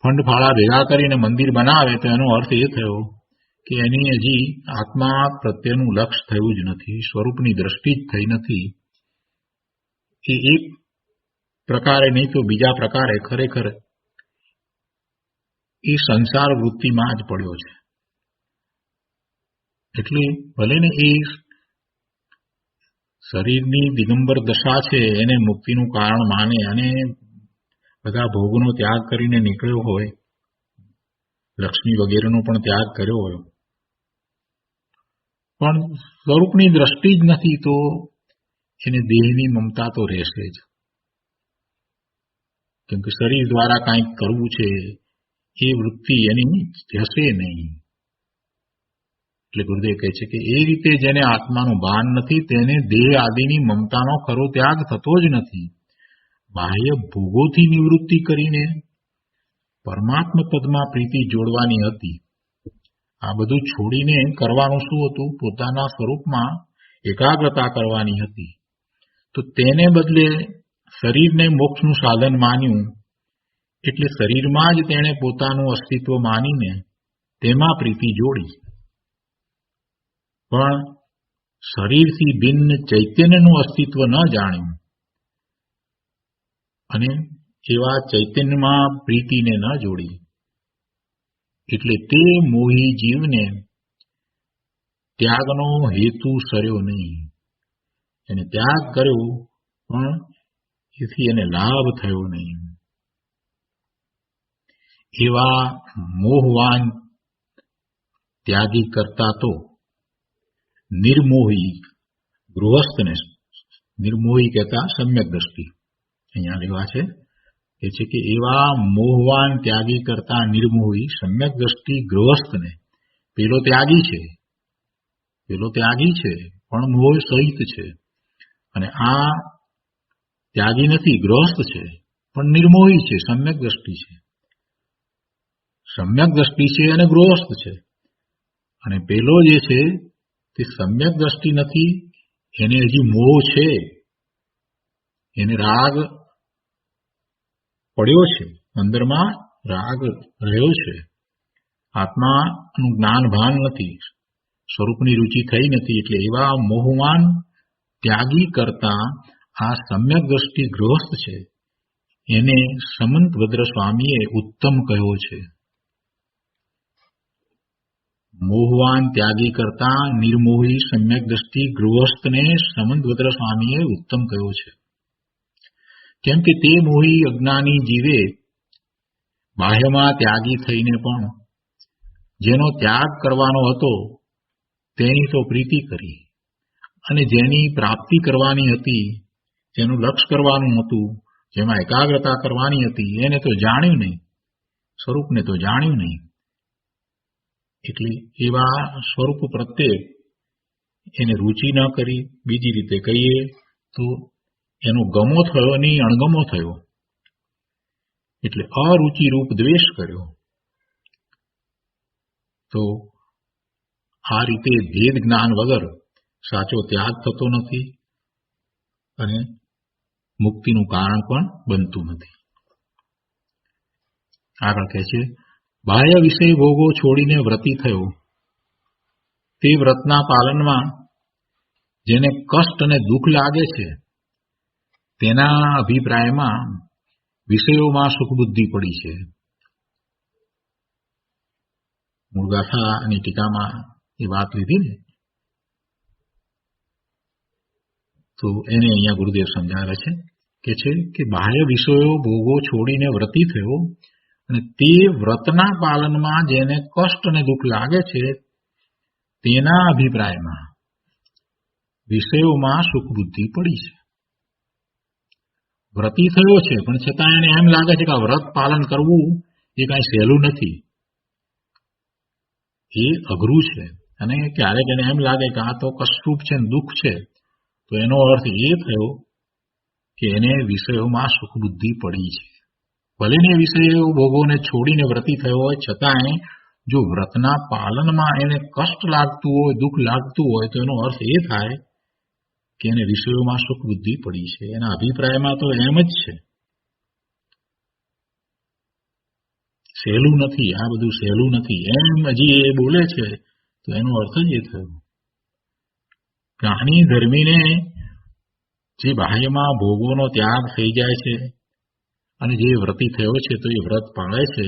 ફંડ ફાળા ભેગા કરીને મંદિર બનાવે તો એનો અર્થ એ થયો કે એની હજી આત્મા પ્રત્યેનું લક્ષ્ય થયું જ નથી, સ્વરૂપની દ્રષ્ટિ જ થઈ નથી. એ એક પ્રકારે નહીં તો બીજા પ્રકારે ખરેખર એ સંસાર વૃત્તિમાં જ પડ્યો છે. એટલે ભલે ને એ શરીરની દિગંબર દશા છે એને મુક્તિનું કારણ માને અને બધા ભોગનો ત્યાગ કરીને નીકળ્યો હોય, લક્ષ્મી વગેરેનો પણ ત્યાગ કર્યો હોય, પણ સ્વરૂપની દ્રષ્ટિ જ નથી તો એને દેહની મમતા તો રહેશે જ. કેમ કે શરીર દ્વારા કંઈક કરવું છે એ વૃત્તિ એની જશે નહીં. એટલે ગુરુદેવ કહે છે કે એ રીતે જેને આત્માનું ભાન નથી તેને દેહ આદિની મમતાનો ખરો ત્યાગ થતો જ નથી. બાહ્ય ભોગોથી નિવૃત્તિ કરીને પરમાત્મા પદમાં પ્રીતિ જોડવાની હતી. આ બધું છોડીને કરવાનું શું હતું? પોતાના સ્વરૂપમાં એકાગ્રતા કરવાની હતી. તો તેને બદલે શરીરને મોક્ષનું સાધન માન્યું, એટલે શરીરમાં જ તેણે પોતાનું અસ્તિત્વ માનીને તેમાં પ્રીતિ જોડી. પણ શરીરથી ભિન્ન ચૈતન્યનું અસ્તિત્વ ન જાણ્યું અને એવા ચૈતન્યમાં પ્રીતિને ન જોડી, એટલે તે મોહી જીવને ત્યાગનો હેતુ સર્યો નહીં. એને ત્યાગ કર્યો પણ એથી એને લાભ થયો નહીં. એવા મોહવાન ત્યાગી કરતા તો નિર્મોહી ગૃહસ્થને, નિર્મોહી કહેતા સમ્યક દ્રષ્ટિ અહીંયા લેવા છે, એ છે કે એવા મોહવાન ત્યાગી કરતા નિર્મોહી સમ્યક દ્રષ્ટિ ગૃહસ્થને, પેલો ત્યાગી છે પણ મોહ સહિત છે, અને આ ત્યાગી નથી, ગૃહસ્થ છે પણ નિર્મોહી છે, સમ્યક દ્રષ્ટિ છે. સમ્યક દ્રષ્ટિ છે અને ગૃહસ્થ છે, અને પેલો જે છે તે સમ્યક દ્રષ્ટિ નથી, એને હજી મોહ છે, એને રાગ પડ્યો છે, અંદરમાં રાગ રહ્યો છે, આત્માનું જ્ઞાન ભાન નથી, સ્વરૂપની રુચિ થઈ નથી. એટલે એવા મોહવાન ત્યાગી કરતા આ સમ્યક દ્રષ્ટિ ગૃહસ્થ છે, એને સમંતભદ્ર સ્વામીએ ઉત્તમ કહ્યો છે. મોહવાન ત્યાગી કરતા નિર્મોહી સમ્યક દ્રષ્ટિ ગૃહસ્થને સમંતભદ્ર સ્વામીએ ઉત્તમ કહ્યો છે. કેમ કે તે મોહી અજ્ઞાની જીવે બાહ્યમાં ત્યાગી થઈને પણ જેનો ત્યાગ કરવાનો હતો તેની તો પ્રીતિ કરી, અને જેની પ્રાપ્તિ કરવાની હતી, જેનું લક્ષ્ય કરવાનું હતું, જેમાં એકાગ્રતા કરવાની હતી, એને તો જાણ્યું નહીં, સ્વરૂપને તો જાણ્યું નહીં. એટલે એવા સ્વરૂપ પ્રત્યે એને રુચિ ન કરી, બીજી રીતે કહીએ તો એનો ગમો થયો નહીં, અણગમો થયો, એટલે અરુચિ રૂપ દ્વેષ કર્યો. તો આ રીતે ભેદ જ્ઞાન વગર સાચો ત્યાગ થતો નથી અને મુક્તિનું કારણ પણ બનતું નથી. આગળ કહે છે, બાહ્ય વિષય ભોગો છોડીને વ્રતી થયો, તે વ્રતના પાલનમાં જેને કષ્ટ અને દુઃખ લાગે છે તેના અભિપ્રાયમાં વિષયોમાં સુખ બુદ્ધિ પડી છે. મૂળ ગાથાની ટીકામાં એ વાત લીધી ને, તો એને અહીંયા ગુરુદેવ સમજાવે છે કે બાહ્ય વિષયો ભોગો છોડીને વ્રતી થયો, અને તે વ્રતના પાલનમાં જેને કષ્ટ અને દુઃખ લાગે છે તેના અભિપ્રાયમાં વિષયોમાં સુખ બુદ્ધિ પડી છે. વ્રતી થયો છે પણ છતાં એને એમ લાગે છે કે આ વ્રત પાલન કરવું એ કાંઈ સહેલું નથી, એ અઘરું છે, અને ક્યારેક એને એમ લાગે કે આ તો કષ્ટરૂપ છે, દુઃખ છે, તો એનો અર્થ એ થયો કે એને વિષયોમાં સુખ બુદ્ધિ પડી છે. ભલે ને વિષયો ભોગોને છોડીને વ્રતી થયો હોય છતાંય જો વ્રતના પાલનમાં એને કષ્ટ લાગતું હોય, દુઃખ લાગતું હોય, તો એનો અર્થ એ થાય કે એને વિષયોમાં સુખ બુદ્ધિ પડી છે. એના અભિપ્રાયમાં તો એમ જ છે, સહેલું નથી, આ બધું સહેલું નથી, એમ હજી એ બોલે છે, તો એનો અર્થ જ એ થયો. જ્ઞાની ધર્મીને જે બાહ્યમાં ભોગોનો ત્યાગ થઈ જાય છે અને જે વ્રતી થયો છે તો એ વ્રત પાળે છે,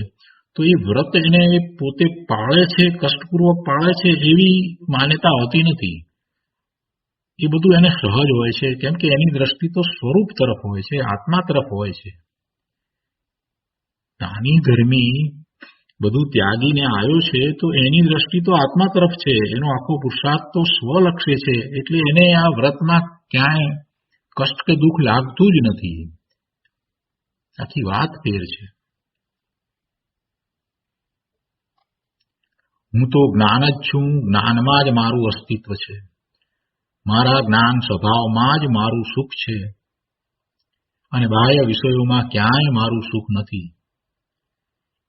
તો એ વ્રત એને પોતે પાળે છે, કષ્ટપૂર્વક પાળે છે એવી માન્યતા હોતી નથી. એ બધું એને સહજ હોય છે, કેમ કે એની દ્રષ્ટિ તો સ્વરૂપ તરફ હોય છે, આત્મા તરફ હોય છે. જ્ઞાની ધર્મી બધું ત્યાગીને આવ્યો છે તો એની દ્રષ્ટિ તો આત્મા તરફ છે, એનો આખો પુરુષાર્થ તો સ્વલક્ષ્ય છે, એટલે એને આ વ્રતમાં ક્યાંય કષ્ટ કે દુઃખ લાગતું જ નથી. આખી વાત ફેર છે. હું તો જ્ઞાન જ છું, જ્ઞાનમાં જ મારું અસ્તિત્વ છે, મારા જ્ઞાન સ્વભાવમાં જ મારું સુખ છે, અને બાહ્ય વિષયોમાં ક્યાંય મારું સુખ નથી,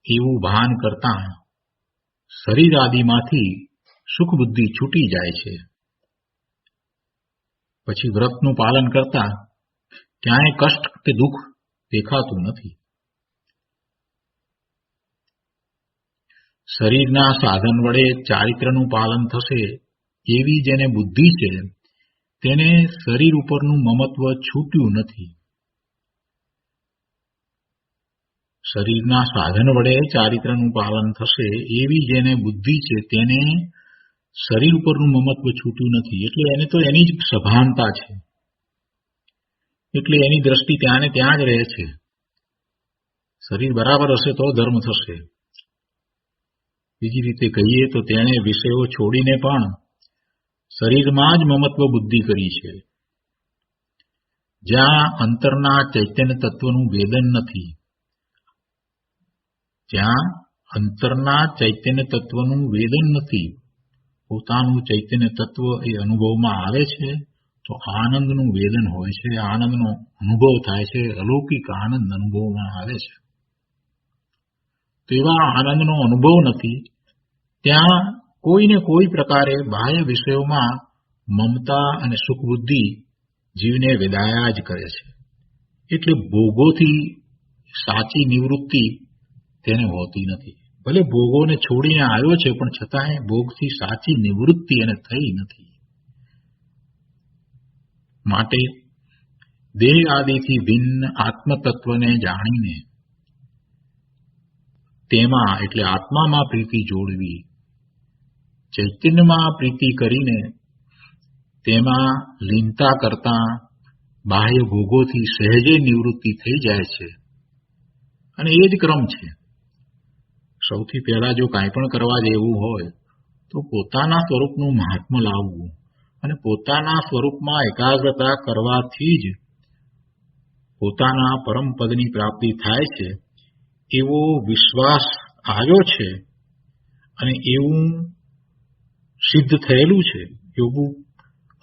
એવું ભાન કરતા શરીર આદિમાંથી સુખ બુદ્ધિ છૂટી જાય છે. પછી વ્રતનું પાલન કરતા ક્યાંય કષ્ટ કે દુઃખ દેખાતું નથી. શરીરના સાધન વડે ચારિત્રનું પાલન થશે એવી જેને બુદ્ધિ છે તેને શરીર ઉપરનું મમત્વ છૂટ્યું નથી. શરીરના સાધન વડે ચારિત્રનું પાલન થશે એવી જેને બુદ્ધિ છે તેને શરીર ઉપરનું મમત્વ છૂટ્યું નથી. એટલે એને તો એની જ સભાનતા છે. એટલે એની દ્રષ્ટિ ત્યાં ને ત્યાં જ રહે છે. શરીર બરાબર હશે તો ધર્મ થશે. બીજી રીતે કહીએ તો તેણે વિષયો છોડીને પણ શરીરમાં જ મમત્વ બુદ્ધિ કરી છે. જ્યાં અંતરના ચૈતન્ય તત્વનું વેદન નથી, જ્યાં અંતરના ચૈતન્ય તત્વનું વેદન નથી, પોતાનું ચૈતન્ય તત્વ એ અનુભવમાં આવે છે તો આનંદનું વેદન હોય છે, આનંદનો અનુભવ થાય છે, અલૌકિક આનંદ અનુભવમાં આવે છે. તો એવા આનંદનો અનુભવ નથી, ત્યાં કોઈને કોઈ પ્રકારે બાહ્ય વિષયોમાં મમતા અને સુખ બુદ્ધિ જીવને વેદાયા જ કરે છે. એટલે ભોગોથી સાચી નિવૃત્તિ તેને હોતી નથી. ભલે ભોગોને છોડીને આવ્યો છે પણ છતાંય ભોગથી સાચી નિવૃત્તિ એને થઈ નથી. માટે દેહ આદિથી ભિન્ન આત્મતત્વને જાણીને તેમાં એટલે આત્મામાં પ્રીતિ જોડવી, ચૈતન્યમાં પ્રીતિ કરીને તેમાં લીનતા કરતા બાહ્ય ભોગોથી સહેજે નિવૃત્તિ થઈ જાય છે. અને એ જ ક્રમ છે. સૌથી પહેલા જો કાંઈ પણ કરવા જેવું હોય તો પોતાના સ્વરૂપનું મહાત્મ્ય લાવવું અને પોતાના સ્વરૂપમાં એકાગ્રતા કરવાથી જ પોતાના પરમ પદની પ્રાપ્તિ થાય છે એવો વિશ્વાસ આવ્યો છે અને એવું સિદ્ધ થયેલું છે, એવું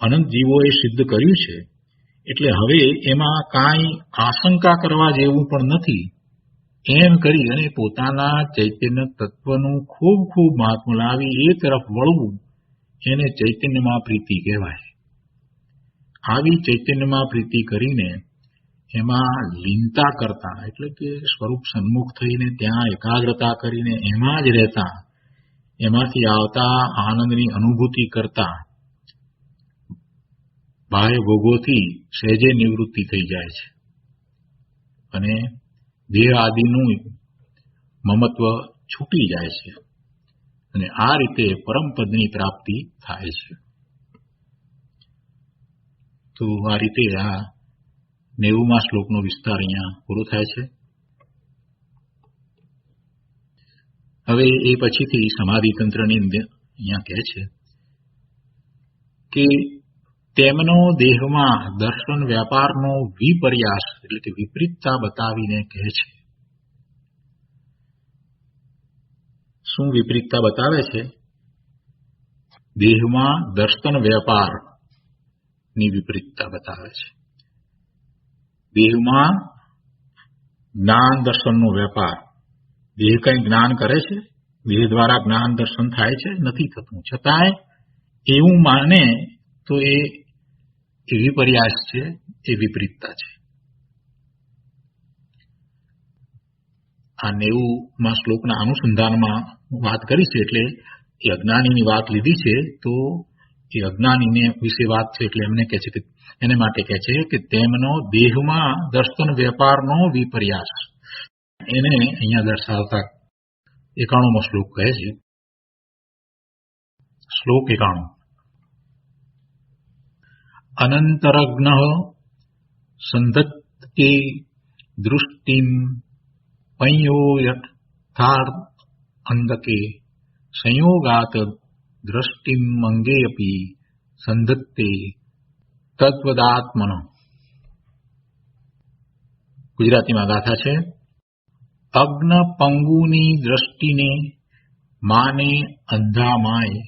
અનંત જીવોએ સિદ્ધ કર્યું છે. એટલે હવે એમાં કાંઈ આશંકા કરવા જેવું પણ નથી. એમ કરી અને પોતાના ચૈતન્ય તત્વનું ખૂબ ખૂબ મહાત્મ્ય લાવી એ તરફ વળવું, એને ચૈતન્યમાં પ્રીતિ કહેવાય. આવી ચૈતન્યમાં પ્રીતિ કરીને એમાં લીનતા કરતા એટલે કે સ્વરૂપ સન્મુખ થઈને ત્યાં એકાગ્રતા કરીને એમાં જ રહેતા, એમાંથી આવતા આનંદની અનુભૂતિ કરતા બાહ્ય ભોગોથી સહેજે નિવૃત્તિ થઈ જાય છે અને દેહ આદિનું મમત્વ છૂટી જાય છે અને આ રીતે પરમપદની પ્રાપ્તિ થાય છે. તો આ રીતે આ 90મા શ્લોકનો વિસ્તાર અહીંયા પૂરો થાય છે. હવે એ પછીથી સમાધિ તંત્રની અહીંયા કહે છે કે તેમનો દેહમાં દર્શન વ્યાપારનો વિપર્યાસ એટલે કે વિપરીતતા બતાવીને કહે છે. શું વિપરીતતા બતાવે છે? દેહમાં દર્શન વ્યાપારની વિપરીતતા બતાવે છે. દેહમાં જ્ઞાન દર્શનનો વેપાર. દેહ કંઈ જ્ઞાન કરે છે? દેહ દ્વારા જ્ઞાન દર્શન થાય છે? નથી થતું. છતાંય એવું માને તો એ વિપર્યાસ છે, એ વિપરીતતા છે. આ 90મા શ્લોકના અનુસંધાનમાં વાત કરી છે એટલે એ અજ્ઞાનીની વાત લીધી છે. તો એ અજ્ઞાનીને વિશે વાત છે એટલે એમને કહે છે કે એને માટે કહે છે કે તેમનો દેહમાં દર્શન વેપારનો વિપર્યાસ. એને અહીંયા દર્શાવતા 91મો શ્લોક કહે છે. શ્લોક 91. અનંતરજ્ઞ સંધત્તે દૃષ્ટિમ પંયો યથાર્થ અંધકે સંયોગાત દ્રષ્ટિમ અંગેયપી સંધત્તે તદ્વદાત્મન. ગુજરાતીમાં ગાથા છે. અજ્ઞ પંગુની દ્રષ્ટિને માને અંધામાય,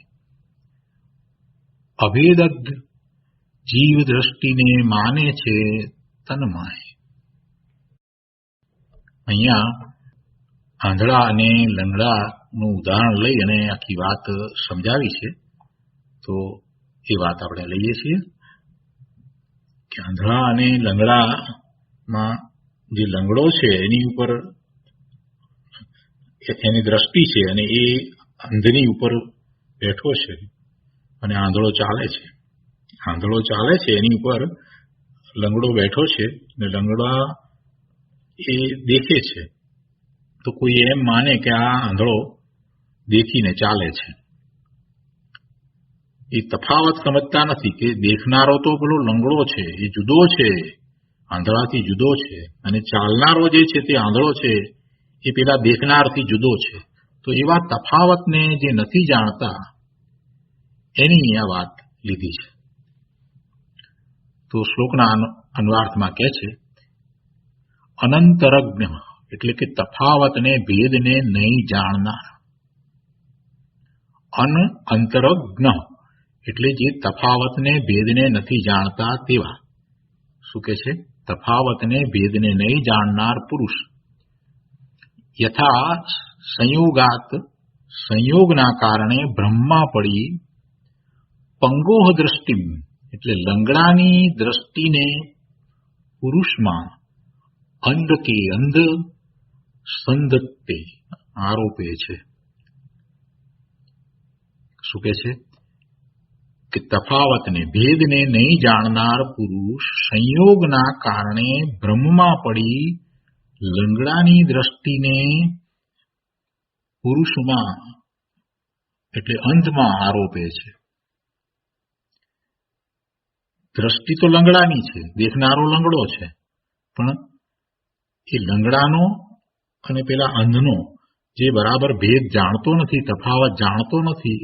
અભેદજ્ઞ જીવ દ્રષ્ટિને માને છે તન્માય. અહીંયા આંધળા અને લંગડાનું ઉદાહરણ લઈ અને આખી વાત સમજાવી છે. તો એ વાત આપણે લઈએ છીએ કે આંધળા અને લંગડામાં જે લંગડો છે એની ઉપર એની દ્રષ્ટિ છે અને એ અંધની ઉપર બેઠો છે અને આંધળો ચાલે છે. આંધળો ચાલે છે એની ઉપર લંગડો બેઠો છે અને લંગડા એ દેખે છે. તો કોઈ એમ માને કે આ આંધળો દેખીને ચાલે છે. એ તફાવત સમજતા નથી કે દેખનારો તો પેલો લંગડો છે, એ જુદો છે આંધળાથી જુદો છે અને ચાલનારો જે છે તે આંધળો છે એ પેલા દેખનારથી જુદો છે. તો એવા તફાવતને જે નથી જાણતા એની આ વાત લીધી છે. તો શ્લોકના અન્વયાર્થમાં કહે છે અનંતરજ્ઞ એટલે કે તફાવતને ભેદને નહીં જાણનાર. અંતરજ્ઞ એટલે જે તફાવતને ભેદને નથી જાણતા તેવા. શું કે છે? તફાવતને ભેદને નહીં જાણનાર પુરુષ. યથા સંયોગાત સંયોગના કારણે બ્રહ્મા પડી પંગોહ દ્રષ્ટિ એટલે લંગડાની દ્રષ્ટિને પુરુષમાં અંધ કે અંધ સંધત્તે આરોપે છે. શું કે છે કે તફાવતને ભેદને નહીં જાણનાર પુરુષ સંયોગના કારણે બ્રહ્મમાં પડી લંગડાની દ્રષ્ટિને પુરુષમાં એટલે અંધમાં આરોપે છે. દ્રષ્ટિ તો લંગડાની છે, દેખનારો લંગડો છે, પણ એ લંગડાનો અને પેલા અંધનો જે બરાબર ભેદ જાણતો નથી, તફાવત જાણતો નથી,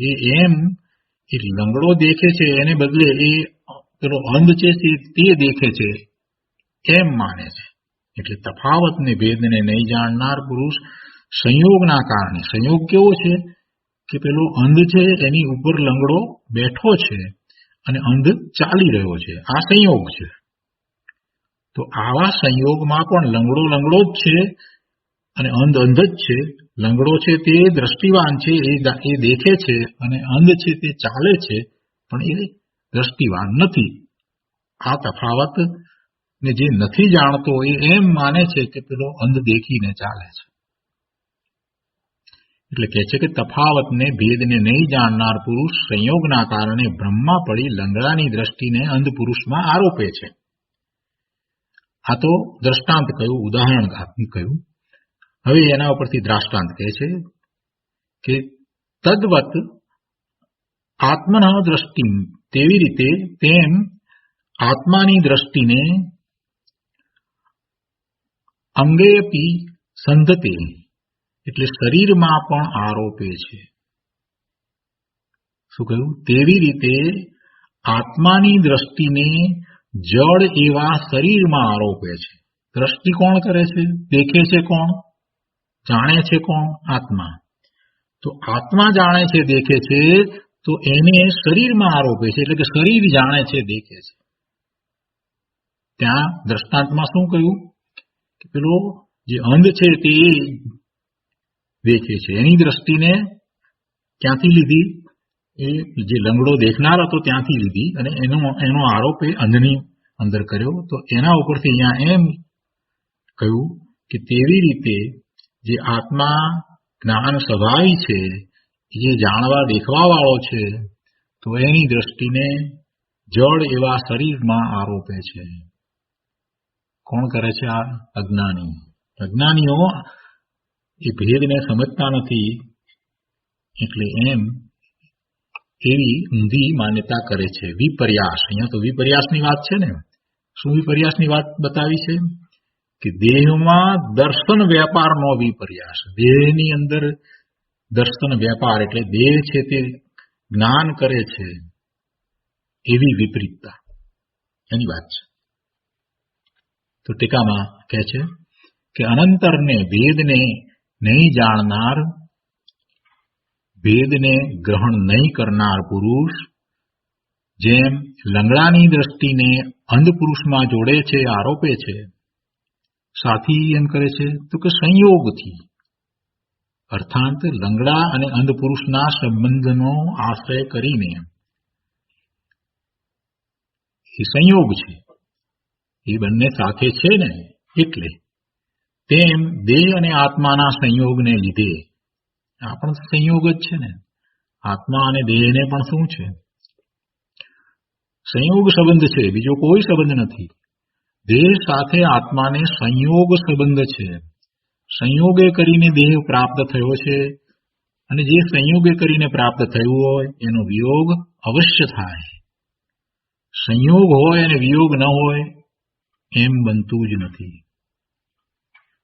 એ લંગડો દેખે છે એને બદલે એ પેલો અંધ છે તે દેખે છે એમ માને છે. એટલે તફાવતને ભેદને નહીં જાણનાર પુરુષ સંયોગના કારણે, સંયોગ કેવો છે કે પેલો અંધ છે એની ઉપર લંગડો બેઠો છે અને અંધ ચાલી રહ્યો છે, આ સંયોગ છે. તો આવા સંયોગમાં પણ લંગડો જ છે અને અંધ જ છે. લંગડો છે તે દ્રષ્ટિવાન છે, એ દેખે છે, અને અંધ છે તે ચાલે છે પણ એ દ્રષ્ટિવાન નથી. આ તફાવત ને જે નથી જાણતો એ એમ માને છે કે પેલો અંધ દેખીને ચાલે છે. એટલે કહે છે કે તફાવતને ભેદને નહીં જાણનાર પુરુષ સંયોગના કારણે બ્રહ્મા પડી લંગડાની દ્રષ્ટિને અંધ પુરુષમાં આરોપે છે. આ તો દ્રષ્ટાંત કહ્યું, ઉદાહરણ કહ્યું. હવે એના ઉપરથી દ્રાષ્ટાંત કહે છે કે તદ્વત આત્મન દ્રષ્ટિ, તેવી રીતે તેમ આત્માની દ્રષ્ટિને અંગેપી સંધતે એટલે શરીરમાં પણ આરોપે છે. શું કહ્યું? તેવી રીતે આત્માની દ્રષ્ટિને જડ એવા શરીરમાં આરોપે છે. દ્રષ્ટિ કોણ કરે છે? દેખે છે કોણ? જાણે છે કોણ? આત્મા. તો આત્મા જાણે છે, દેખે છે, તો એને શરીરમાં આરોપે છે. એટલે કે શરીર જાણે છે, દેખે છે. ત્યાં દ્રષ્ટાંતમાં શું કહ્યું કે પેલો જે અંધ છે તે દેખે છે, એની દ્રષ્ટિને ક્યાંથી લીધી? એ જે લંગડો દેખનાર હતો ત્યાંથી લીધી અને એનો આરોપ એ અંધની અંદર કર્યો. તો એના ઉપરથી અહીંયા એમ કહ્યું કે તેવી રીતે જે આત્મા જ્ઞાન સ્વભાવી છે, જે જાણવા દેખવા વાળો છે, તો એની દ્રષ્ટિને જડ એવા શરીરમાં આરોપે છે. કોણ કરે છે? આ અજ્ઞાની. અજ્ઞાનીઓ એ ભેદને સમજતા નથી એટલે એમ એવી ઊંધી માન્યતા કરે છે. વિપર્યાસ, અહીંયા તો વિપર્યાસની વાત છે ને. શું વિપર્યાસની વાત બતાવી છે કે દેહમાં દર્શન વ્યાપારનો વિપર્યાસ. દેહની અંદર દર્શન વ્યાપાર એટલે દેહ છે તે જ્ઞાન કરે છે એવી વિપરીતતા એની વાત છે. તો ટીકામાં કહે છે કે અનંતરને ભેદને નહીં જાણનાર, ભેદને ગ્રહણ નહીં કરનાર પુરુષ જેમ લંગડાની દ્રષ્ટિને અંધ પુરુષમાં જોડે છે, આરોપે છે. સાથી એમ કરે છે તો કે સંયોગથી, અર્થાત લંગડા અને અંધ પુરુષના સંબંધનો આશ્રય કરીને. એ સંયોગ છે, એ બંને સાથે છે ને, એટલે તેમ દેહ અને આત્માના સંયોગને લીધે, આ પણ સંયોગ જ છે ને. આત્મા અને દેહને પણ શું છે? સંયોગ સંબંધ છે, બીજો કોઈ સંબંધ નથી. દેહ સાથે આત્માને સંયોગ સંબંધ છે. સંયોગે કરીને દેહ પ્રાપ્ત થયો છે અને જે સંયોગે કરીને પ્રાપ્ત થયું હોય એનો વિયોગ અવશ્ય થાય. સંયોગ હોય અને વિયોગ ન હોય એમ બનતું જ નથી.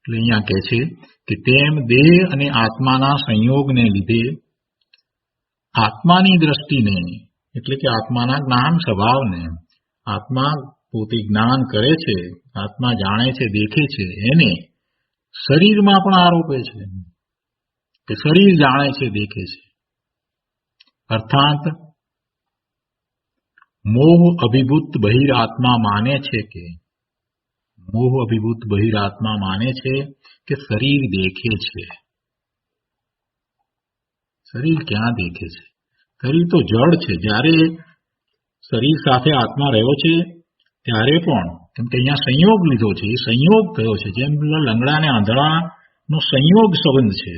એટલે અહીંયા કહે છે કે તેમ દેહ અને આત્માના સંયોગને લીધે આત્માની દ્રષ્ટિને, એટલે કે આત્માના જ્ઞાન સ્વભાવને, આત્મા પોતે જ્ઞાન કરે છે, આત્મા જાણે છે, દેખે છે, એને શરીરમાં પણ આરોપે છે કે શરીર જાણે છે, દેખે છે. અર્થાત મોહ અભિભૂત બહિરાત્મા માને છે કે મોહ અભિભૂત બહિરાત્મા માને છે કે શરીર દેખે છે. શરીર ક્યાં દેખે છે? શરીર તો જડ છે. જ્યારે શરીર સાથે આત્મા રહ્યો છે ત્યારે પણ, કેમ કે અહીંયા સંયોગ લીધો છે, એ સંયોગ થયો છે. જેમ લંગડા અને આંધળાનો સંયોગ સંબંધ છે,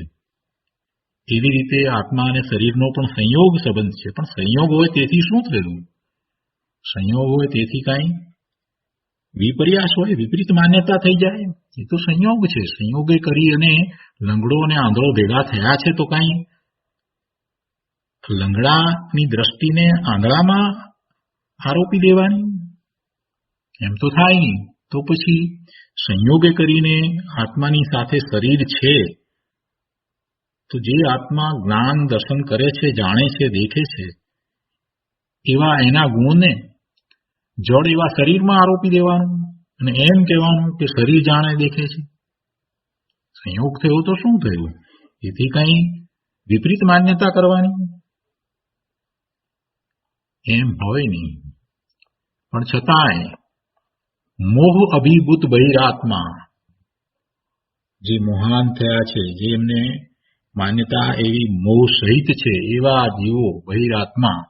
એવી રીતે આત્મા અને શરીરનો પણ સંયોગ સંબંધ છે. પણ સંયોગ હોય તેથી શું થયું? સંયોગ હોય તેથી કાંઈ વિપર્યાસ હોય, વિપરીત માન્યતા થઈ જાય, એ તો સંયોગ છે. સંયોગે કરી અને લંગડો અને આંધળો ભેગા થયા છે, તો કાંઈ લંગડાની દ્રષ્ટિને આંધળામાં આરોપી દેવાની એમ તો થાય નહીં. તો પછી સંયોગે કરીને આત્માની સાથે શરીર છે, તો જે આત્મા જ્ઞાન દર્શન કરે છે, જાણે છે, દેખે છે, એવા એના ગુણને જડ એવા શરીરમાં આરોપી દેવાનું અને એમ કહેવાનું કે શરીર જાણે દેખે છે. સંયોગ થયો તો શું થયું? એથી કઈ વિપરીત માન્યતા કરવાની એમ હોય નહીં. પણ છતાંય મોહ અભિભૂત બહિરાત્મા, જે મોહાન થયા છે, જે એમને માન્યતા એવી મોહ સહિત છે, એવા જીવો બહિરાત્મા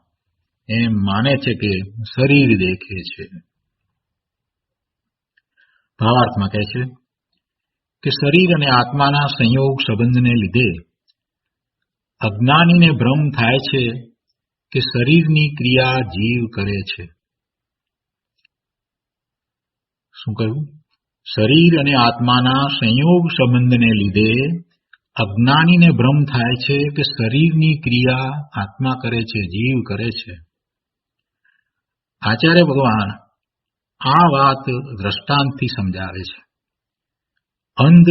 એમ માને છે કે શરીર દેખે છે. ભાવાર્થમાં કહે છે કે શરીર અને આત્માના સંયોગ સંબંધને લીધે અજ્ઞાનીને ભ્રમ થાય છે કે શરીરની ક્રિયા જીવ કરે છે. શું કહ્યું? શરીર અને આત્માના સંયોગ સંબંધને લીધે અજ્ઞાનીને ભ્રમ થાય છે કે શરીરની ક્રિયા આત્મા કરે છે, જીવ કરે છે. આચાર્ય ભગવાન આ વાત દ્રષ્ટાંતથી સમજાવે છે. અંધ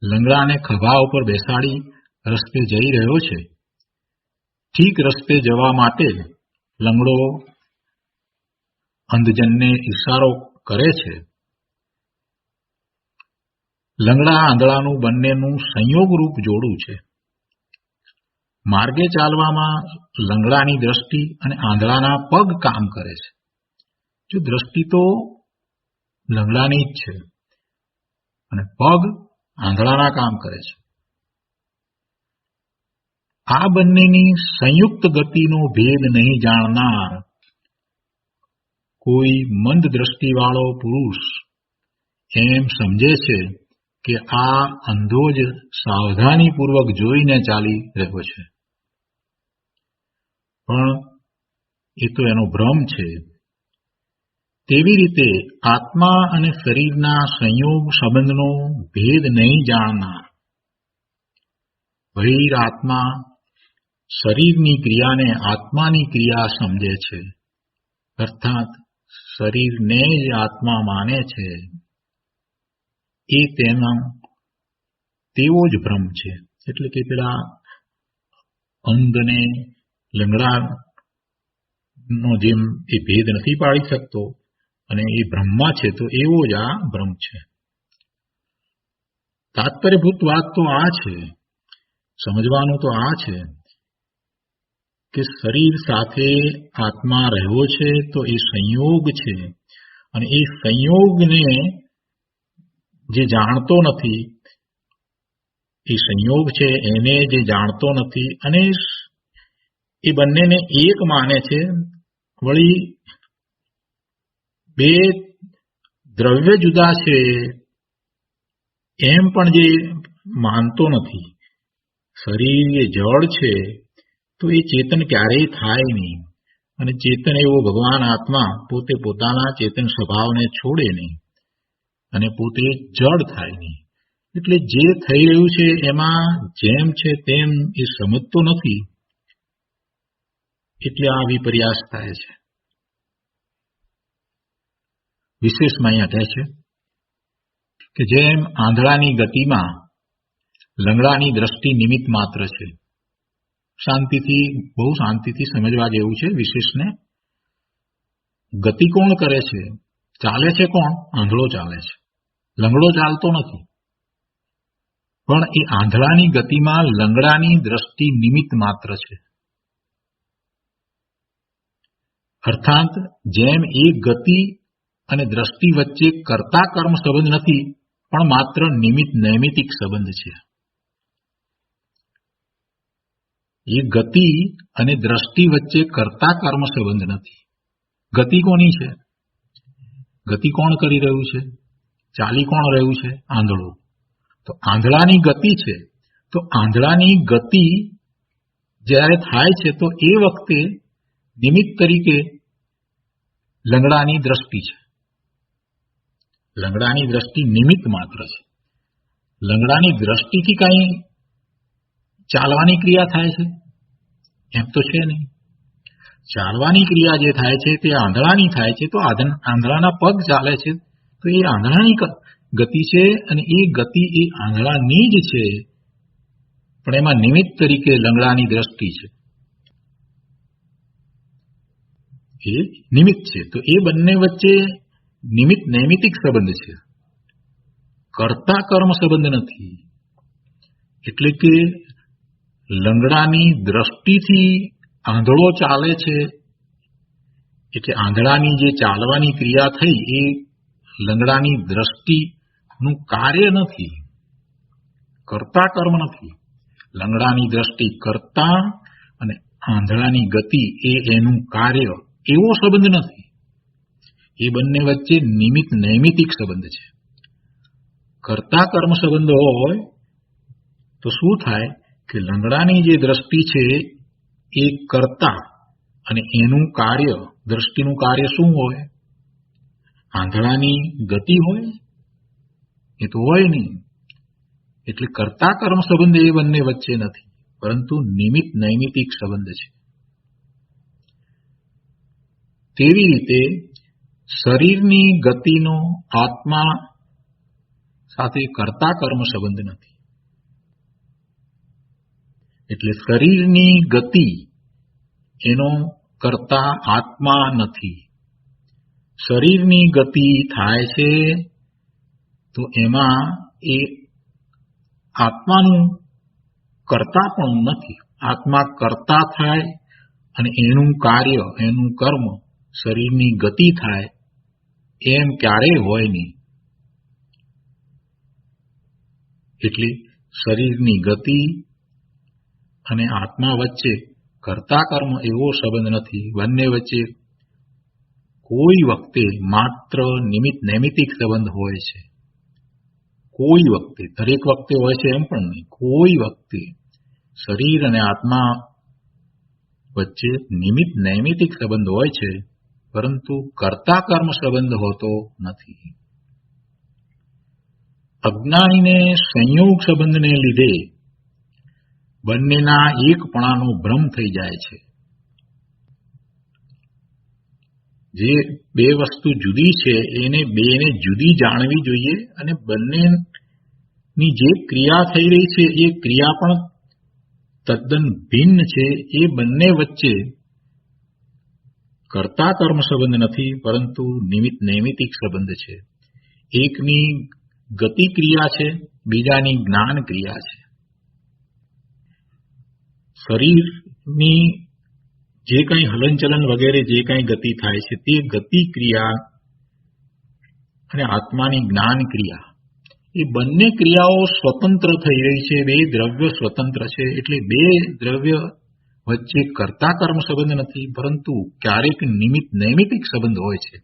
લંગડાને ખભા ઉપર બેસાડી રસ્તે જઈ રહ્યો છે. ઠીક રસ્તે જવા માટે લંગડો અંધજનને ઈશારો કરે છે. લંગડા આંધળાનું બંનેનું સંયોગરૂપ જોડું છે. માર્ગે ચાલવામાં લંગડાની દ્રષ્ટિ અને આંધળાના પગ કામ કરે છે. જો દ્રષ્ટિ તો લંગડાની જ છે અને પગ આંધળાના કામ કરે છે. આ બંનેની સંયુક્ત ગતિનો ભેદ નહીં જાણનાર કોઈ મંદ દ્રષ્ટિવાળો પુરુષ એમ સમજે છે કે આ અંધો જ સાવધાનીપૂર્વક જોઈને ચાલી રહ્યો છે, પણ એ તો એનો ભ્રમ છે. તેવી રીતે આત્મા અને શરીરના સંયોગ સંબંધનો ભેદ નહીં જાણનાર બહિરાત્મા શરીરની ક્રિયાને આત્માની ક્રિયા સમજે છે, અર્થાત શરીરને જ આત્મા માને છે. એ તેવો જ ભ્રમ છે. એટલે કે પેલા અંધને લંગડાનો જેમ એ ભેદ નથી પાડી શકતો અને એ બ્રહ્મા છે, તો એવો જ આ ભ્રમ છે. તાત્પર્યભૂત વાત તો આ છે, સમજવાનું તો આ છે કે શરીર સાથે આત્મા રહ્યો છે, તો એ સંયોગ છે અને એ સંયોગને જે જાણતો નથી, એ સંયોગ છે એને જે જાણતો નથી અને એ બંનેને એક માને છે. વળી બે દ્રવ્ય જુદા છે એમ પણ જે માનતો નથી. શરીર એ જળ છે, તો એ ચેતન ક્યારેય થાય નહીં અને ચેતન એવો ભગવાન આત્મા પોતે પોતાના ચેતન સ્વભાવને છોડે નહીં અને પોતે જડ થાય નહીં. એટલે જે થઈ રહ્યું છે એમાં જેમ છે તેમ એ સમજતો નથી, એટલે આ વિપર્યાસ થાય છે. વિશેષમાં અહીંયા કહે છે કે જેમ આંધળાની ગતિમાં લંગડાની દ્રષ્ટિ નિમિત્ત માત્ર છે. શાંતિથી, બહુ શાંતિથી સમજવા જેવું છે વિશેષને. ગતિ કોણ કરે છે? ચાલે છે કોણ? આંધળો ચાલે છે, લંગડો ચાલતો નથી. પણ એ આંધળાની ગતિમાં લંગડાની દ્રષ્ટિ નિમિત્ત માત્ર છે. અર્થાત જેમ એ ગતિ અને દ્રષ્ટિ વચ્ચે કર્તા કર્મ સંબંધ નથી, પણ માત્ર નિમિત્ત નૈમિતિક સંબંધ છે. એ ગતિ અને દ્રષ્ટિ વચ્ચે કર્તા કર્મ સંબંધ નથી. ગતિ કોની છે? ગતિ કોણ કરી રહ્યું છે? ચાલી કોણ રહ્યું છે? આંધળો. તો આંધળાની ગતિ છે. તો આંધળાની ગતિ જ્યારે થાય છે તો એ વખતે નિમિત્ત તરીકે લંગડાની દ્રષ્ટિ છે. લંગડાની દ્રષ્ટિ નિમિત્ત માત્ર છે. લંગડાની દ્રષ્ટિથી કઈ ચાલવાની ક્રિયા થાય છે એમ તો છે નહીં. ચાલવાની ક્રિયા જે થાય છે તે આંધળાની થાય છે. તો આંધળાના પગ ચાલે છે તો એ આંધળાની ગતિ છે, અને એ ગતિ એ આંધળાની જ છે, પણ એમાં નિમિત્ત તરીકે લંગડાની દ્રષ્ટિ છે. એ નિમિત્ત છે. તો એ બંને વચ્ચે નિમિત્ત નૈમિતિક સંબંધ છે, કર્તા કર્મ સંબંધ નથી. એટલે કે લંગડાની દ્રષ્ટિથી આંધળો ચાલે છે, એટલે આંધળાની જે ચાલવાની ક્રિયા થઈ એ લંગડાની દ્રષ્ટિનું કાર્ય નથી, કર્તા કર્મ નથી. લંગડાની દ્રષ્ટિ કર્તા અને આંધળાની ગતિ એ એનું કાર્ય, એવો સંબંધ નથી. એ બંને વચ્ચે નિમિત્ત નૈમિતિક સંબંધ છે. કર્તા કર્મ સંબંધ હોય તો શું થાય કે લંગડાની જે દ્રષ્ટિ છે એ કર્તા અને એનું કાર્ય, દ્રષ્ટિનું કાર્ય શું હોય? આંધળાની ગતિ હોય? એ તો હોય નહીં. એટલે કર્તા કર્મ સંબંધ એ બંને વચ્ચે નથી, પરંતુ નિમિત્ત નૈમિતિક સંબંધ છે. તેવી રીતે શરીરની ગતિનો આત્મા સાથે કર્તા કર્મ સંબંધ નથી. એટલે શરીરની ગતિ એનો કર્તા આત્મા નથી. શરીરની ગતિ થાય છે તો એમાં એ આત્માનું કર્તા પણ નથી. આત્મા કર્તા થાય અને એનું કાર્ય, એનું કર્મ, શરીરની ગતિ થાય એમ ક્યારેય હોય નહીં. એટલે શરીરની ગતિ અને આત્મા વચ્ચે કર્તા કર્મ એવો સંબંધ નથી. બંને વચ્ચે કોઈ વખતે માત્ર નિમિત્ત નૈમિતિક સંબંધ હોય છે. કોઈ વખતે, દરેક વખતે હોય છે એમ પણ નહીં, કોઈ વખતે શરીર અને આત્મા વચ્ચે નિમિત્ત નૈમિતિક સંબંધ હોય છે, પરંતુ કર્તા કર્મ સંબંધ હોતો નથી. અજ્ઞાનીને સંયોગ સંબંધને લીધે બંનેના એકપણાનો ભ્રમ થઈ જાય છે. જે બે વસ્તુ જુદી છે એને બેને જુદી જાણવી જોઈએ, અને બંનેની જે ક્રિયા થઈ રહી છે એ ક્રિયા પણ તદ્દન ભિન્ન છે. એ બંને વચ્ચે કર્તા કર્મ સંબંધ નથી, પરંતુ નિમિત્ત નૈમિતિક સંબંધ છે. એકની ગતિ ક્રિયા છે, બીજાની જ્ઞાન ક્રિયા છે. શરીરની જે કંઈ હલનચલન વગેરે જે કંઈ ગતિ થાય છે તે ગતિ ક્રિયા અને આત્માની જ્ઞાન ક્રિયા, એ બંને ક્રિયાઓ સ્વતંત્ર થઈ રહી છે. બે દ્રવ્ય સ્વતંત્ર છે. એટલે બે દ્રવ્ય વચ્ચે કર્તા કર્મ સંબંધ નથી, પરંતુ ક્યારેક નિમિત્ત નૈમિતિક સંબંધ હોય છે.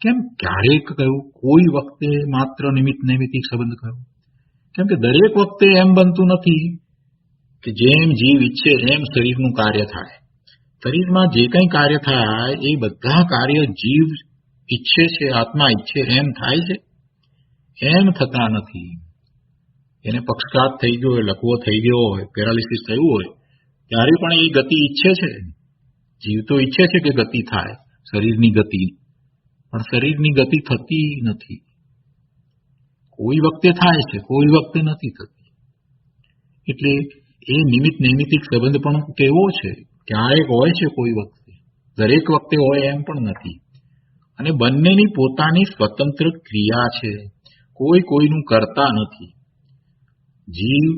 કેમ ક્યારેક કહ્યું? કોઈ વખતે માત્ર નિમિત્ત નૈમિતિક સંબંધ કહ્યું? કેમ કે દરેક વખતે એમ બનતું નથી કે જેમ જીવ ઈચ્છે એમ શરીરનું કાર્ય થાય. શરીરમાં જે કંઈ કાર્ય થાય એ બધા કાર્ય જીવ ઈચ્છે છે, આત્મા ઈચ્છે એમ થાય છે? એમ થતા નથી. એને પક્ષઘાત થઈ ગયો હોય, લકવો થઈ ગયો હોય, પેરાલિસિસ થયું હોય, ત્યારે પણ એ ગતિ ઈચ્છે છે. જીવ તો ઈચ્છે છે કે ગતિ થાય, શરીરની ગતિ, પણ શરીરની ગતિ થતી નથી. કોઈ વખતે થાય છે, કોઈ વખતે નથી થતી. એટલે એ નિમિત્ત નૈમિત્તિક સંબંધ પણ કેવો છે, ક્યારેક હોય છે, કોઈ વખતે, દરેક વખતે હોય એમ પણ નથી. અને બંનેની પોતાની સ્વતંત્ર ક્રિયા છે, કોઈ કોઈનું કરતા નથી. જીવ